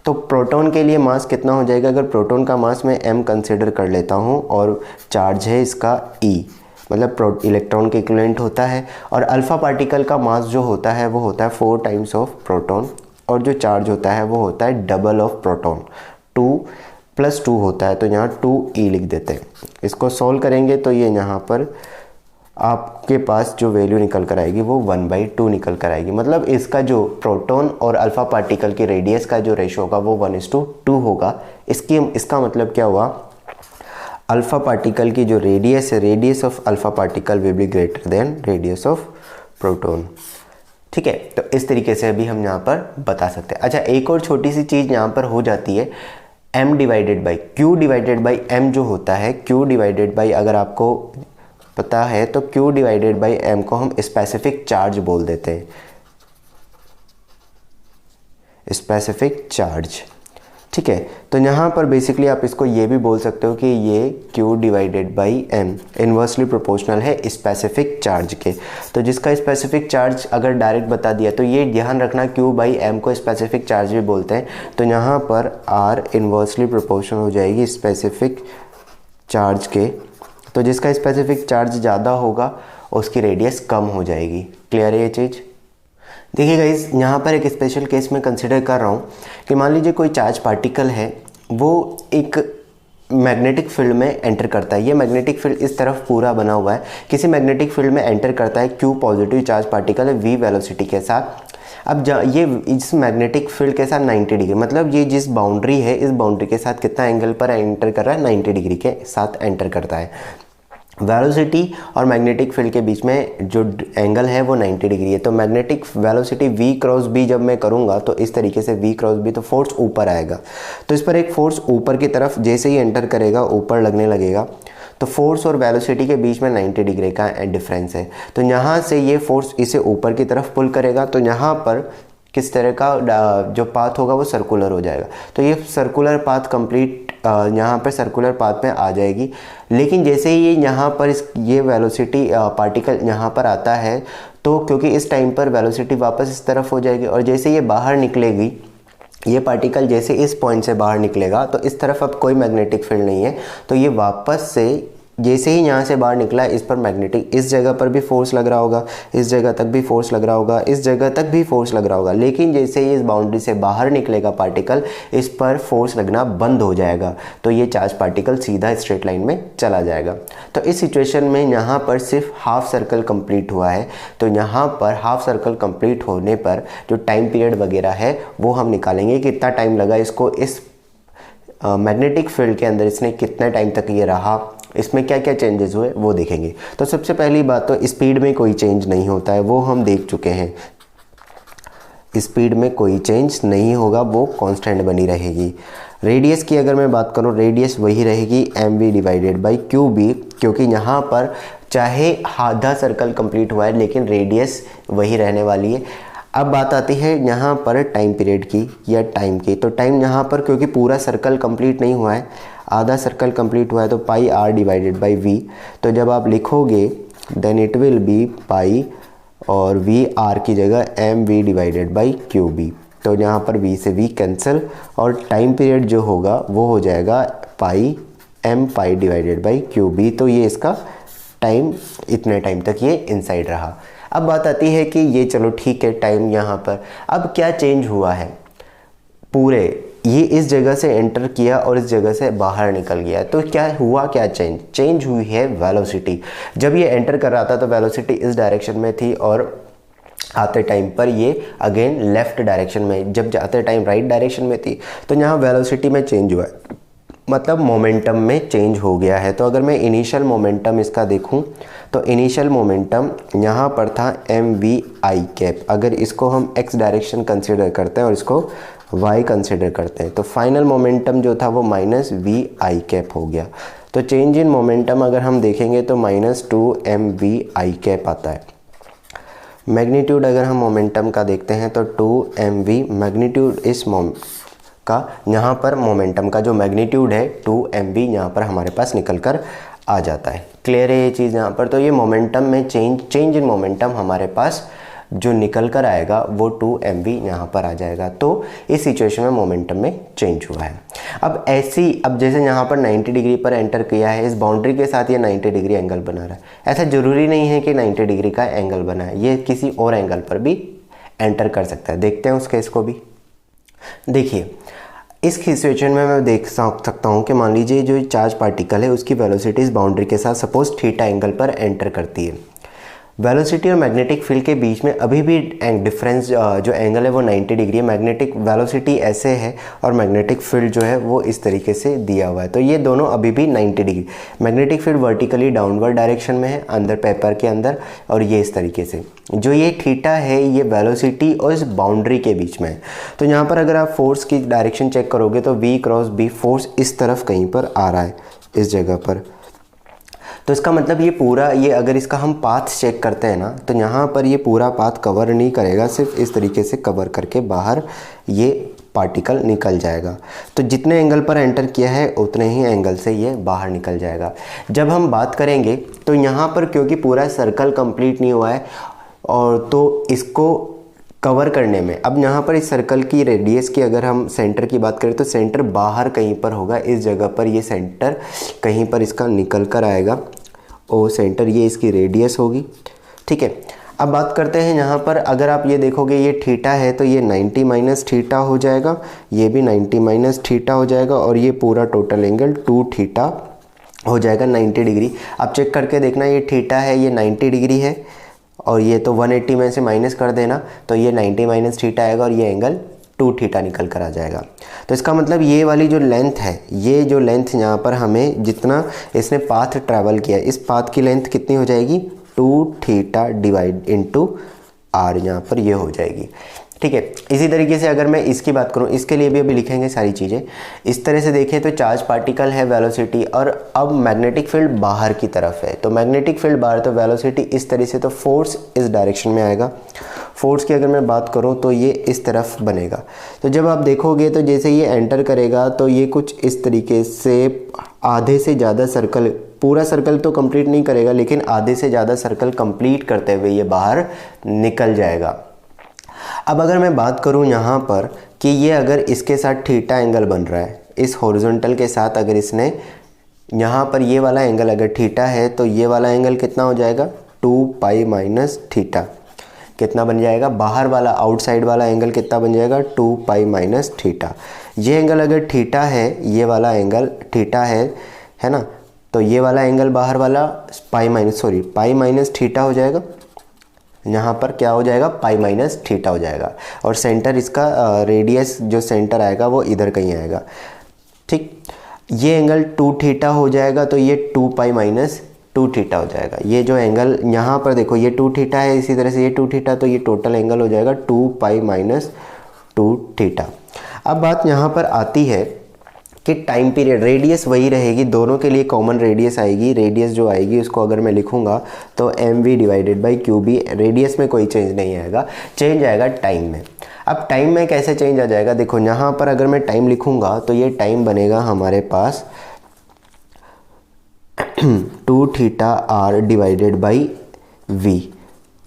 Speaker 1: तो प्रोटॉन के लिए मास कितना हो जाएगा, अगर प्रोटॉन का मास मैं m कंसिडर कर लेता हूँ और चार्ज है इसका e, मतलब इलेक्ट्रॉन के इक्विवेलेंट होता है, और अल्फ़ा पार्टिकल का मास जो होता है वो होता है 4 टाइम्स ऑफ प्रोटॉन, और जो चार्ज होता है वो होता है डबल ऑफ प्रोटॉन, 2 + 2 होता है, तो यहाँ 2e लिख देते हैं। इसको सॉल्व करेंगे तो ये यहाँ पर आपके पास जो वैल्यू निकल कर आएगी वो 1/2 निकल कर आएगी। मतलब इसका जो प्रोटॉन और अल्फ़ा पार्टिकल की रेडियस का जो रेशो होगा वो 1:2 होगा। इसका मतलब क्या हुआ, अल्फ़ा पार्टिकल की जो रेडियस है, radius of alpha particle will be greater than radius of proton. ठीक है, तो इस तरीके से भी हम यहाँ पर बता सकते हैं। अच्छा, एक और छोटी सी चीज़ यहाँ पर हो जाती है, m divided by q divided by m जो होता है, q डिवाइडेड बाई, अगर आपको पता है तो q डिवाइडेड बाई m को हम स्पेसिफिक चार्ज बोल देते हैं, स्पेसिफिक चार्ज। ठीक है, तो यहाँ पर बेसिकली आप इसको ये भी बोल सकते हो कि ये q divided by m inversely proportional है स्पेसिफिक चार्ज के। तो जिसका स्पेसिफिक चार्ज अगर डायरेक्ट बता दिया तो ये ध्यान रखना, q बाई m को स्पेसिफिक चार्ज भी बोलते हैं। तो यहाँ पर r इन्वर्सली प्रोपोर्शनल हो जाएगी स्पेसिफिक चार्ज के, तो जिसका स्पेसिफिक चार्ज ज़्यादा होगा उसकी रेडियस कम हो जाएगी। क्लियर है ये चीज़। देखिए गाइस, यहाँ पर एक स्पेशल केस में कंसिडर कर रहा हूँ कि मान लीजिए कोई चार्ज पार्टिकल है, वो एक मैग्नेटिक फील्ड में एंटर करता है। ये मैग्नेटिक फील्ड इस तरफ पूरा बना हुआ है, किसी मैग्नेटिक फील्ड में एंटर करता है, q पॉजिटिव चार्ज पार्टिकल है v वेलोसिटी के साथ। अब ये इस मैग्नेटिक फील्ड के साथ 90 डिग्री, मतलब ये जिस बाउंड्री है इस बाउंड्री के साथ कितना एंगल पर एंटर कर रहा है, 90 डिग्री के साथ एंटर करता है। वेलोसिटी और मैग्नेटिक फील्ड के बीच में जो एंगल है वो 90 डिग्री है। तो magnetic velocity v cross b जब मैं करूँगा तो इस तरीके से v क्रॉस b, तो फोर्स ऊपर आएगा। तो इस पर एक फोर्स ऊपर की तरफ जैसे ही एंटर करेगा ऊपर लगने लगेगा। तो फोर्स और वेलोसिटी के बीच में 90 डिग्री का डिफरेंस है। तो यहाँ से ये फोर्स इसे ऊपर की तरफ पुल करेगा, तो यहाँ पर किस तरह का जो पाथ होगा वो सर्कुलर हो जाएगा। तो ये सर्कुलर पाथ कंप्लीट यहाँ पर सर्कुलर पाथ में आ जाएगी। लेकिन जैसे ही ये यहाँ पर ये वेलोसिटी पार्टिकल यहाँ पर आता है, तो क्योंकि इस टाइम पर वेलोसिटी वापस इस तरफ हो जाएगी, और जैसे ये बाहर निकलेगी, ये पार्टिकल जैसे इस पॉइंट से बाहर निकलेगा तो इस तरफ अब कोई मैग्नेटिक फील्ड नहीं है, तो ये वापस से जैसे ही यहाँ से बाहर निकला इस पर मैग्नेटिक, इस जगह पर भी फोर्स लग रहा होगा, इस जगह तक भी फोर्स लग रहा होगा, इस जगह तक भी फोर्स लग रहा होगा। लेकिन जैसे ही इस बाउंड्री से बाहर निकलेगा पार्टिकल, इस पर फोर्स लगना बंद हो जाएगा, तो ये चार्ज पार्टिकल सीधा स्ट्रेट लाइन में चला जाएगा। तो इस सिचुएशन में यहाँ पर सिर्फ हाफ सर्कल कंप्लीट हुआ है। तो यहाँ पर हाफ सर्कल कंप्लीट होने पर जो टाइम पीरियड वगैरह है वो हम निकालेंगे, कितना टाइम लगा इसको इस मैग्नेटिक फील्ड के अंदर, इसने कितने टाइम तक ये रहा, इसमें क्या क्या चेंजेस हुए वो देखेंगे। तो सबसे पहली बात तो स्पीड में कोई चेंज नहीं होता है, वो हम देख चुके हैं। स्पीड में कोई चेंज नहीं होगा, वो कांस्टेंट बनी रहेगी। रेडियस की अगर मैं बात करूं, रेडियस वही रहेगी mv डिवाइडेड बाई qb, क्योंकि यहाँ पर चाहे आधा सर्कल कंप्लीट हुआ है लेकिन रेडियस वही रहने वाली है। अब बात आती है यहाँ पर टाइम पीरियड की या टाइम की। तो टाइम यहाँ पर क्योंकि पूरा सर्कल कंप्लीट नहीं हुआ है, आधा सर्कल कंप्लीट हुआ है, तो pi r divided by we. तो जब आप लिखोगे then it will be pi और वी आर की जगह m we divided by Q B. तो यहाँ पर वी से वी कैंसिल और टाइम पीरियड जो होगा वो हो जाएगा pi m pi divided by Q B. तो ये इसका टाइम, इतने टाइम तक ये इनसाइड रहा। अब बात आती है कि ये चलो ठीक है टाइम यहाँ पर, अब क्या चेंज हुआ है, पूरे ये इस जगह से एंटर किया और इस जगह से बाहर निकल गया। तो क्या हुआ, क्या चेंज हुई है वेलोसिटी। जब ये एंटर कर रहा था तो वेलोसिटी इस डायरेक्शन में थी और आते टाइम पर ये अगेन लेफ्ट डायरेक्शन में, जब जाते टाइम राइट डायरेक्शन में थी। तो यहाँ वेलोसिटी में चेंज हुआ है, मतलब मोमेंटम में चेंज हो गया है। तो अगर मैं इनिशियल मोमेंटम इसका देखूं तो इनिशियल मोमेंटम यहाँ पर था एम वी आई कैप। अगर इसको हम एक्स डायरेक्शन कंसिडर करते हैं और इसको वाई कंसिडर करते हैं तो फाइनल मोमेंटम जो था वो माइनस वी आई कैप हो गया। तो चेंज इन मोमेंटम अगर हम देखेंगे तो minus 2 M V i cap आता है। मैग्नीट्यूड अगर हम मोमेंटम का देखते हैं तो 2 एम वी मैग्नीट्यूड इस का, यहाँ पर मोमेंटम का जो मैग्नीट्यूड है 2 एम वी यहाँ पर हमारे पास निकल कर आ जाता है। क्लियर है ये चीज़ यहाँ पर। तो ये मोमेंटम में चेंज इन मोमेंटम हमारे पास जो निकल कर आएगा वो 2 एम वी यहाँ पर आ जाएगा। तो इस सिचुएशन में मोमेंटम में चेंज हुआ है। अब अब जैसे यहाँ पर 90 डिग्री पर एंटर किया है, इस बाउंड्री के साथ ये 90 डिग्री एंगल बना रहा है। ऐसा ज़रूरी नहीं है कि 90 डिग्री का एंगल बना है, ये किसी और एंगल पर भी एंटर कर सकता है। देखते हैं उस केस को भी। देखिए इस सिचुएशन में मैं देख सकता हूँ कि मान लीजिए जो चार्ज पार्टिकल है उसकी वेलोसिटी इस बाउंड्री के साथ सपोज थीटा एंगल पर एंटर करती है। वेलोसिटी और मैग्नेटिक फील्ड के बीच में अभी भी डिफरेंस जो एंगल है वो 90 डिग्री है। मैग्नेटिक वेलोसिटी ऐसे है और मैग्नेटिक फील्ड जो है वो इस तरीके से दिया हुआ है। तो ये दोनों अभी भी 90 degree. Magnetic field vertically downward direction में है अंदर पेपर के अंदर, और ये इस तरीके से। जो ये थीटा है ये वेलोसिटी और इस बाउंड्री के बीच में है। तो यहाँ पर अगर आप फोर्स की डायरेक्शन चेक करोगे तो V क्रॉस B फोर्स इस तरफ कहीं पर आ रहा है, इस जगह पर। तो इसका मतलब ये पूरा, ये अगर इसका हम पाथ चेक करते हैं ना तो यहाँ पर ये पूरा पाथ कवर नहीं करेगा, सिर्फ इस तरीके से कवर करके बाहर ये पार्टिकल निकल जाएगा। तो जितने एंगल पर एंटर किया है उतने ही एंगल से ये बाहर निकल जाएगा। जब हम बात करेंगे तो यहाँ पर क्योंकि पूरा सर्कल कंप्लीट नहीं हुआ है और तो इसको कवर करने में, अब यहाँ पर इस सर्कल की रेडियस की अगर हम सेंटर की बात करें तो सेंटर बाहर कहीं पर होगा, इस जगह पर ये सेंटर कहीं पर इसका निकल कर आएगा और सेंटर ये इसकी रेडियस होगी। ठीक है, अब बात करते हैं यहाँ पर अगर आप ये देखोगे ये थीटा है तो ये 90 माइनस थीटा हो जाएगा, ये भी 90 माइनस थीटा हो जाएगा और ये पूरा टोटल एंगल 2 थीटा हो जाएगा 90 डिग्री। आप चेक करके देखना ये थीटा है ये 90 डिग्री है और ये तो 180 में से माइनस कर देना तो ये 90 माइनस थीटा आएगा और ये एंगल 2 थीटा निकल कर आ जाएगा। तो इसका मतलब ये वाली जो लेंथ है, ये जो लेंथ यहाँ पर हमें जितना इसने पाथ ट्रैवल किया इस पाथ की लेंथ कितनी हो जाएगी 2 थीटा डिवाइड इनटू आर, यहाँ पर ये हो जाएगी। ठीक है, इसी तरीके से अगर मैं इसकी बात करूँ, इसके लिए भी अभी लिखेंगे सारी चीज़ें। इस तरह से देखें तो चार्ज पार्टिकल है वेलोसिटी और अब मैग्नेटिक फील्ड बाहर की तरफ है। तो मैग्नेटिक फील्ड बाहर तो वेलोसिटी इस तरह से, तो फोर्स इस डायरेक्शन में आएगा। फोर्स की अगर मैं बात करूँ तो ये इस तरफ बनेगा। तो जब आप देखोगे तो जैसे ये एंटर करेगा तो ये कुछ इस तरीके से आधे से ज़्यादा सर्कल, पूरा सर्कल तो कंप्लीट नहीं करेगा लेकिन आधे से ज़्यादा सर्कल कंप्लीट करते हुए ये बाहर निकल जाएगा। अब अगर मैं बात करूं यहाँ पर कि ये अगर इसके साथ थीटा एंगल बन रहा है, इस हॉरिजॉन्टल के साथ अगर इसने यहाँ पर ये वाला एंगल अगर थीटा है तो ये वाला एंगल कितना हो जाएगा 2 पाई माइनस थीटा, कितना बन जाएगा, बाहर वाला आउटसाइड वाला एंगल कितना बन जाएगा 2 पाई माइनस थीटा। ये एंगल अगर थीटा है, ये वाला एंगल थीटा है ना, तो ये वाला एंगल बाहर वाला पाई माइनस थीटा हो जाएगा। यहाँ पर क्या हो जाएगा पाई माइनस थीटा हो जाएगा और सेंटर इसका रेडियस जो सेंटर आएगा वो इधर कहीं आएगा। ठीक, ये एंगल 2 थीटा हो जाएगा, तो ये 2 पाई माइनस 2 थीटा हो जाएगा। ये जो एंगल यहाँ पर देखो ये 2 थीटा है, इसी तरह से ये 2 थीटा, तो ये टोटल एंगल हो जाएगा 2 पाई माइनस 2 थीटा। अब बात यहाँ पर आती है कि टाइम पीरियड, रेडियस वही रहेगी, दोनों के लिए कॉमन रेडियस आएगी। रेडियस जो आएगी उसको अगर मैं लिखूंगा तो M we divided by Q B, radius में कोई चेंज नहीं आएगा, चेंज आएगा टाइम में। अब टाइम में कैसे चेंज आ जाएगा, देखो यहाँ पर अगर मैं टाइम लिखूंगा तो ये टाइम बनेगा हमारे पास 2 theta R divided by we,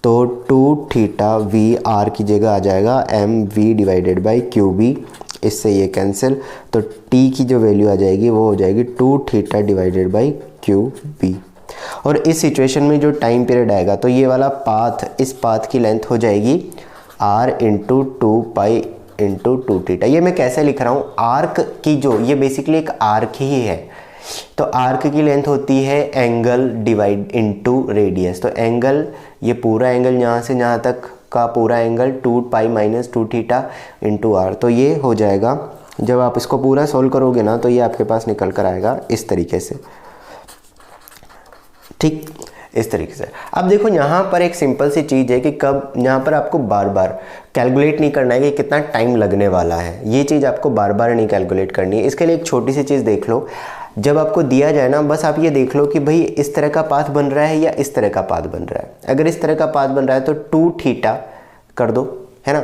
Speaker 1: तो 2 थीटा वी आर की जगह आ जाएगा M we divided by Q B, इससे ये कैंसिल, तो t की जो वैल्यू आ जाएगी वो हो जाएगी 2 theta divided by Q B. और इस सिचुएशन में जो टाइम पीरियड आएगा तो ये वाला पाथ, इस पाथ की लेंथ हो जाएगी r into 2 pi into 2 theta. ये मैं कैसे लिख रहा हूँ, आर्क की जो, ये बेसिकली एक आर्क ही है, तो आर्क की लेंथ होती है एंगल डिवाइड इनटू रेडियस, तो एंगल, ये पूरा एंगल यहाँ से यहाँ तक का पूरा angle 2 pi minus 2 theta into R, तो ये हो जाएगा, जब आप इसको पूरा सोल्व करोगे ना तो ये आपके पास निकल कर आएगा इस तरीके से, ठीक, इस तरीके से। अब देखो यहाँ पर एक सिंपल सी चीज़ है कि कब, यहाँ पर आपको बार बार कैलकुलेट नहीं करना है कि कितना टाइम लगने वाला है, ये चीज़ आपको बार बार नहीं कैलकुलेट करनी है। इसके लिए एक छोटी सी चीज़ देख लो, जब आपको दिया जाए ना, बस आप ये देख लो कि भाई इस तरह का पाथ बन रहा है या इस तरह का पाथ बन रहा है। अगर इस तरह का पाथ बन रहा है तो 2 थीटा कर दो, है ना।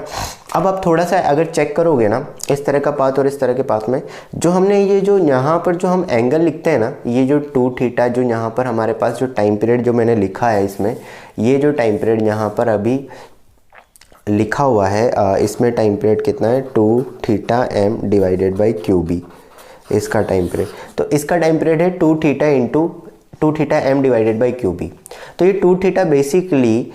Speaker 1: अब आप थोड़ा सा अगर चेक करोगे ना, इस तरह का पाथ और इस तरह के पाथ में जो हमने ये जो यहाँ पर जो हम एंगल लिखते हैं ना, ये जो 2 थीटा जो यहाँ पर हमारे पास जो टाइम पीरियड जो मैंने लिखा है इसमें, ये जो टाइम पीरियड यहाँ पर अभी लिखा हुआ है, इसमें टाइम पीरियड कितना है 2 theta M divided by Q B, इसका टाइम पीरियड, तो इसका टाइम पीरियड है 2 theta into 2 theta M divided by Q B. तो ये 2 थीटा बेसिकली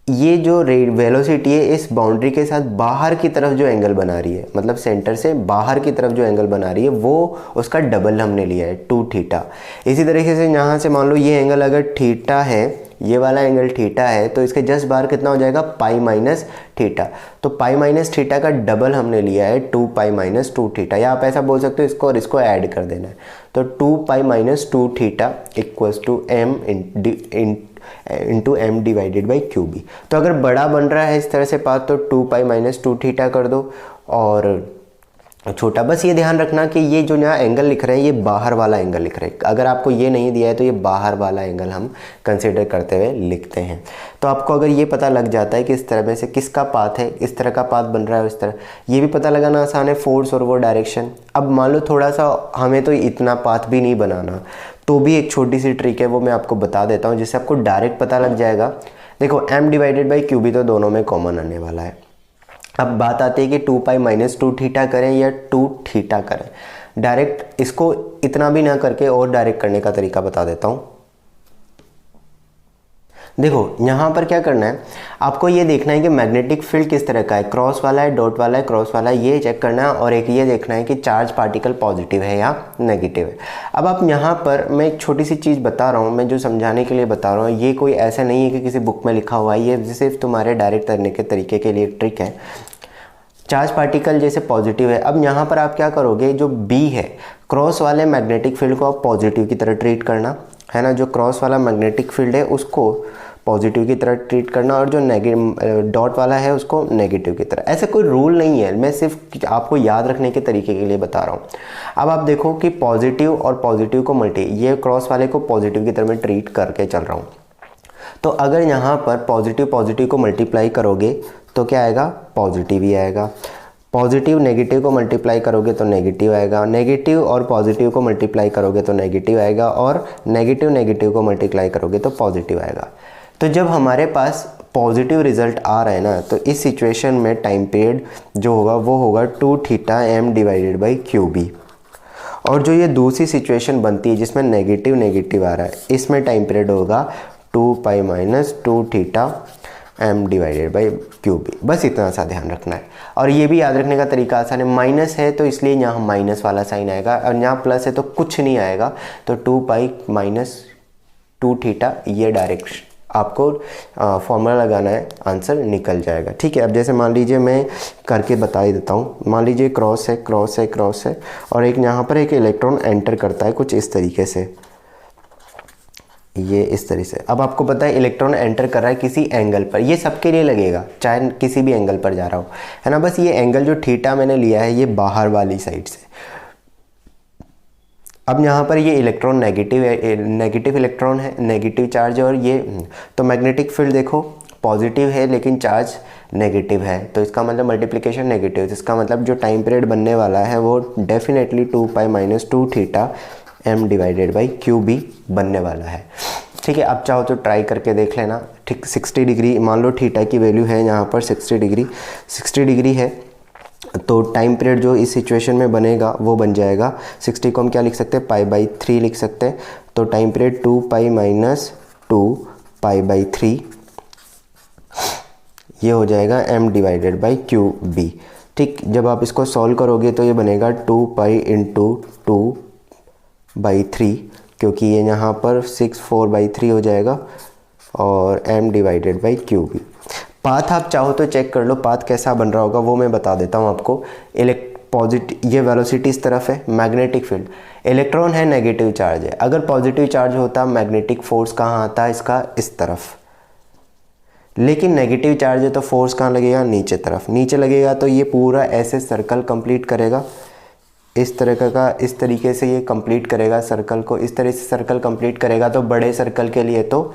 Speaker 1: ये जो वेलोसिटी है इस बाउंड्री के साथ बाहर की तरफ जो एंगल बना रही है, मतलब सेंटर से बाहर की तरफ जो एंगल बना रही है वो उसका डबल हमने लिया है 2 थीटा। इसी तरीके से यहाँ से मान लो ये एंगल अगर थीटा है, ये वाला एंगल थीटा है, तो इसके जस्ट बाहर कितना हो जाएगा पाई माइनस थीटा, तो पाई माइनस थीटा का डबल हमने लिया है 2 पाई माइनस 2 थीटा, या आप ऐसा बोल सकते हो इसको और इसको ऐड कर देना है, तो 2 pi minus 2 theta equals to M into M divided by Q B. तो अगर बड़ा बन रहा है इस तरह से पाथ तो 2 पाई माइनस 2 थीटा कर दो, और छोटा बस ये ध्यान रखना कि ये जो यहाँ एंगल लिख रहे हैं ये बाहर वाला एंगल लिख रहे हैं, अगर आपको ये नहीं दिया है तो ये बाहर वाला एंगल हम कंसिडर करते हुए लिखते हैं। तो आपको अगर ये पता लग जाता है कि इस तरह में से किसका पाथ है, इस तरह का पाथ बन रहा है, इस तरह, ये भी पता लगाना आसान है, फोर्स और वो डायरेक्शन। अब मान लो थोड़ा सा हमें तो इतना पाथ भी नहीं बनाना, तो भी एक छोटी सी ट्रिक है वो मैं आपको बता देता हूँ जिससे आपको डायरेक्ट पता लग जाएगा। देखो M divided by Q B तो दोनों में कॉमन आने वाला है। अब बात आती है कि 2 पाई माइनस 2 थीटा करें या 2 थीटा करें। डायरेक्ट इसको इतना भी ना करके और डायरेक्ट करने का तरीका बता देता हूँ। देखो यहाँ पर क्या करना है, आपको ये देखना है कि मैग्नेटिक फील्ड किस तरह का है, क्रॉस वाला है, डॉट वाला है, क्रॉस वाला है, ये चेक करना है, और एक ये देखना है कि चार्ज पार्टिकल पॉजिटिव है या नेगेटिव है। अब आप यहाँ पर मैं एक छोटी सी चीज़ बता रहा हूँ, मैं जो समझाने के लिए बता रहा हूँ, ये कोई ऐसा नहीं है कि किसी बुक में लिखा हुआ है, ये सिर्फ तुम्हारे डायरेक्ट करने के तरीके के लिए एक ट्रिक है। चार्ज पार्टिकल जैसे पॉजिटिव है, अब यहाँ पर आप क्या करोगे, जो बी है क्रॉस वाले मैग्नेटिक फील्ड को आप पॉजिटिव की तरह ट्रीट करना है ना, जो क्रॉस वाला मैग्नेटिक फील्ड है उसको पॉजिटिव की तरह ट्रीट करना, और जो डॉट वाला है उसको नेगेटिव की तरह। ऐसे कोई रूल नहीं है, मैं सिर्फ आपको याद रखने के तरीके के लिए बता रहा हूँ। अब आप देखो कि पॉजिटिव और पॉजिटिव को ये क्रॉस वाले को पॉजिटिव की तरह मैं ट्रीट करके चल रहा हूँ, तो अगर यहाँ पर पॉजिटिव पॉजिटिव को मल्टीप्लाई करोगे तो क्या आएगा, पॉजिटिव ही आएगा। पॉजिटिव नेगेटिव को मल्टीप्लाई करोगे तो नेगेटिव आएगा, नेगेटिव और पॉजिटिव को मल्टीप्लाई करोगे तो नेगेटिव आएगा, और नेगेटिव नेगेटिव को मल्टीप्लाई करोगे तो पॉजिटिव आएगा। तो जब हमारे पास पॉजिटिव रिजल्ट आ रहा है ना, तो इस सिचुएशन में टाइम पीरियड जो होगा वो होगा 2 theta M divided by Q B. और जो ये दूसरी सिचुएशन बनती है जिसमें नेगेटिव नेगेटिव आ रहा है, इसमें टाइम पीरियड होगा 2 pi minus 2 theta M divided by Q B. बस इतना सा ध्यान रखना है, और ये भी याद रखने का तरीका आसान है, माइनस है तो इसलिए यहाँ माइनस वाला साइन आएगा, और यहाँ प्लस है तो कुछ नहीं आएगा, तो 2 पाई माइनस 2 थीटा ये डायरेक्ट आपको फॉर्मूला लगाना है, आंसर निकल जाएगा। ठीक है, अब जैसे मान लीजिए मैं करके बता ही देता हूँ। मान लीजिए क्रॉस है, क्रॉस है, क्रॉस है, और एक यहाँ पर एक इलेक्ट्रॉन एंटर करता है कुछ इस तरीके से, ये इस तरह से। अब आपको पता है इलेक्ट्रॉन एंटर कर रहा है किसी एंगल पर, ये सबके लिए लगेगा चाहे किसी भी एंगल पर जा रहा हो, है ना। बस ये एंगल जो थीटा मैंने लिया है ये बाहर वाली साइड से। अब यहाँ पर ये इलेक्ट्रॉन नेगेटिव इलेक्ट्रॉन है, नेगेटिव चार्ज है, और ये तो मैग्नेटिक फील्ड देखो पॉजिटिव है लेकिन चार्ज नेगेटिव है, तो इसका मतलब मल्टीप्लिकेशन नेगेटिव, इसका मतलब जो टाइम पीरियड बनने वाला है वो डेफिनेटली 2π - 2 थीटा m//qb बनने वाला है। ठीक है, अब चाहो तो ट्राई करके देख लेना। ठीक 60 डिग्री मान लो थीटा की वैल्यू है यहाँ पर 60 डिग्री है, तो टाइम पीरियड जो इस सिचुएशन में बनेगा वो बन जाएगा 60 को हम क्या लिख सकते हैं, π/3 लिख सकते हैं। तो टाइम पीरियड 2π - 2π/3 ये हो जाएगा m//qb। ठीक, जब आप इसको सॉल्व करोगे तो ये बनेगा 2π × 2/3, क्योंकि ये यहाँ पर 6/4/3 हो जाएगा, और m//qb। पाथ आप चाहो तो चेक कर लो, पाथ कैसा बन रहा होगा वो मैं बता देता हूँ आपको। पॉजिटिव, ये वेलोसिटी इस तरफ है, मैग्नेटिक फील्ड, इलेक्ट्रॉन है, नेगेटिव चार्ज है। अगर पॉजिटिव चार्ज होता मैग्नेटिक फोर्स कहाँ आता है, इसका इस तरफ, लेकिन नेगेटिव चार्ज है तो फोर्स कहाँ लगेगा, नीचे तरफ। नीचे लगेगा तो ये पूरा ऐसे सर्कल कंप्लीट करेगा, इस तरह का, इस तरीके से ये कंप्लीट करेगा सर्कल को, इस तरह से सर्कल कंप्लीट करेगा। तो बड़े सर्कल के लिए तो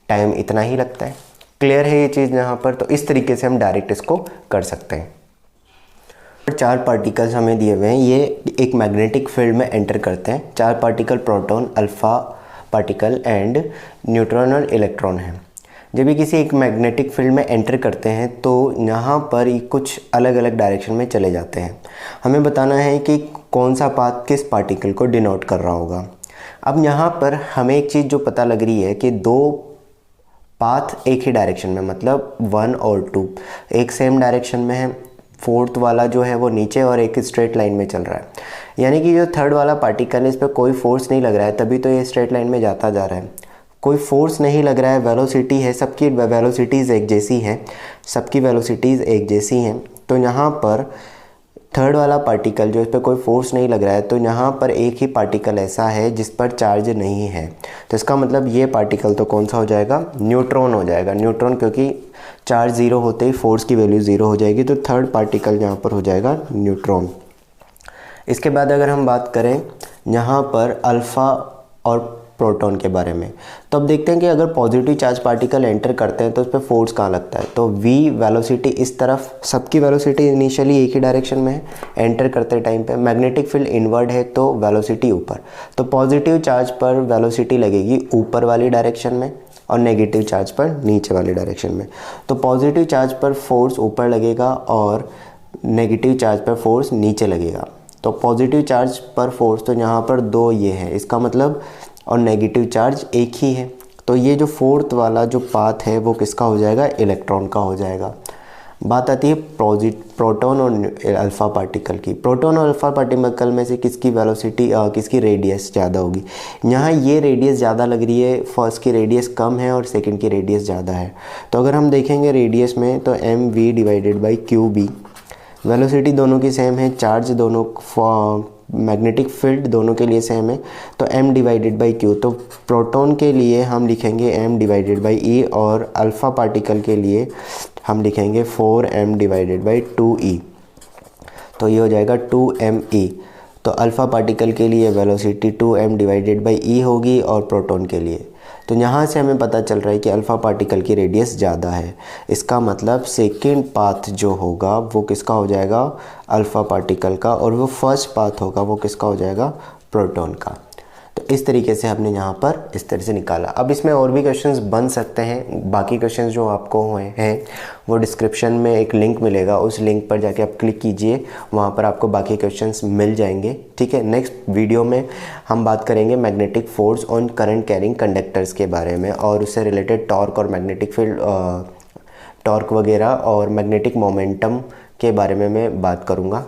Speaker 1: टाइम इतना ही लगता है। क्लियर है ये चीज़ यहाँ पर? तो इस तरीके से हम डायरेक्ट इसको कर सकते हैं। 4 पार्टिकल्स हमें दिए हुए हैं, ये एक मैग्नेटिक फील्ड में एंटर करते हैं। 4 particle proton, alpha particle and neutron और इलेक्ट्रॉन हैं। जब ये किसी एक मैग्नेटिक फील्ड में एंटर करते हैं तो यहाँ पर ये कुछ अलग अलग डायरेक्शन में चले जाते हैं। हमें बताना है कि कौन सा पाथ किस पार्टिकल को डिनोट कर रहा होगा। अब यहाँ पर हमें एक चीज़ जो पता लग रही है कि 2 पाथ एक ही डायरेक्शन में, मतलब 1 और 2 एक सेम डायरेक्शन में है, 4th वाला जो है वो नीचे और एक स्ट्रेट लाइन में चल रहा है। यानी कि जो 3rd वाला पार्टिकल है इस पर कोई फोर्स नहीं लग रहा है, तभी तो ये स्ट्रेट लाइन में जाता जा रहा है। कोई फोर्स नहीं लग रहा है, वेलोसिटी है, सबकी वेलोसिटीज़ एक जैसी हैं, सबकी वेलोसिटीज़ एक जैसी हैं। तो यहाँ पर 3rd वाला पार्टिकल जो इस पर कोई फोर्स नहीं लग रहा है, तो यहाँ पर एक ही पार्टिकल ऐसा है जिस पर चार्ज नहीं है। तो इसका मतलब ये पार्टिकल तो कौन सा हो जाएगा, न्यूट्रॉन हो जाएगा। न्यूट्रॉन, क्योंकि चार्ज 0 होते ही फोर्स की वैल्यू 0 हो जाएगी, तो 3rd पार्टिकल यहाँ पर हो जाएगा न्यूट्रॉन। इसके बाद अगर हम बात करें यहाँ पर अल्फ़ा और प्रोटॉन के बारे में, तो अब देखते हैं कि अगर पॉजिटिव चार्ज पार्टिकल एंटर करते हैं तो उस पर फोर्स कहाँ लगता है। तो v वेलोसिटी इस तरफ, सबकी वेलोसिटी इनिशियली एक ही डायरेक्शन में है, एंटर करते टाइम पे मैग्नेटिक फील्ड इनवर्ड है तो वेलोसिटी ऊपर। तो पॉजिटिव चार्ज पर वेलोसिटी लगेगी ऊपर वाली डायरेक्शन में और नेगेटिव चार्ज पर नीचे वाली डायरेक्शन में। तो पॉजिटिव चार्ज पर फोर्स ऊपर लगेगा और नेगेटिव चार्ज पर फोर्स नीचे लगेगा। तो पॉजिटिव चार्ज पर फोर्स तो यहाँ पर 2 ये है, इसका मतलब, और नेगेटिव चार्ज एक ही है। तो ये जो 4th वाला जो पाथ है वो किसका हो जाएगा, इलेक्ट्रॉन का हो जाएगा। बात आती है प्रोटॉन और अल्फ़ा पार्टिकल की। प्रोटॉन और अल्फ़ा पार्टिकल में से किसकी वेलोसिटी, किसकी रेडियस ज़्यादा होगी। यहाँ ये रेडियस ज़्यादा लग रही है, फर्स्ट की रेडियस कम है और सेकंड की रेडियस ज़्यादा है। तो अगर हम देखेंगे रेडियस में तो mv/qb, वेलोसिटी दोनों की सेम है, चार्ज दोनों, मैग्नेटिक फील्ड दोनों के लिए सेम है, तो m/q। तो प्रोटॉन के लिए हम लिखेंगे m/e और अल्फ़ा पार्टिकल के लिए हम लिखेंगे 4m/2e। तो ये हो जाएगा 2me। तो अल्फ़ा पार्टिकल के लिए वेलोसिटी 2m/e होगी और प्रोटॉन के लिए। तो यहाँ से हमें पता चल रहा है कि अल्फ़ा पार्टिकल की रेडियस ज़्यादा है। इसका मतलब सेकेंड पाथ जो होगा वो किसका हो जाएगा, अल्फ़ा पार्टिकल का, और वो फर्स्ट पाथ होगा वो किसका हो जाएगा, प्रोटॉन का। तो इस तरीके से हमने यहाँ पर इस तरह से निकाला। अब इसमें और भी क्वेश्चंस बन सकते हैं। बाकी क्वेश्चंस जो आपको हुए हैं वो डिस्क्रिप्शन में एक लिंक मिलेगा, उस लिंक पर जाके आप क्लिक कीजिए, वहाँ पर आपको बाकी क्वेश्चंस मिल जाएंगे। ठीक है, नेक्स्ट वीडियो में हम बात करेंगे magnetic force on current carrying conductors के बारे में, और उससे रिलेटेड टॉर्क और मैग्नेटिक फील्ड, टॉर्क वगैरह और मैग्नेटिक मोमेंटम के बारे में मैं बात करूँगा।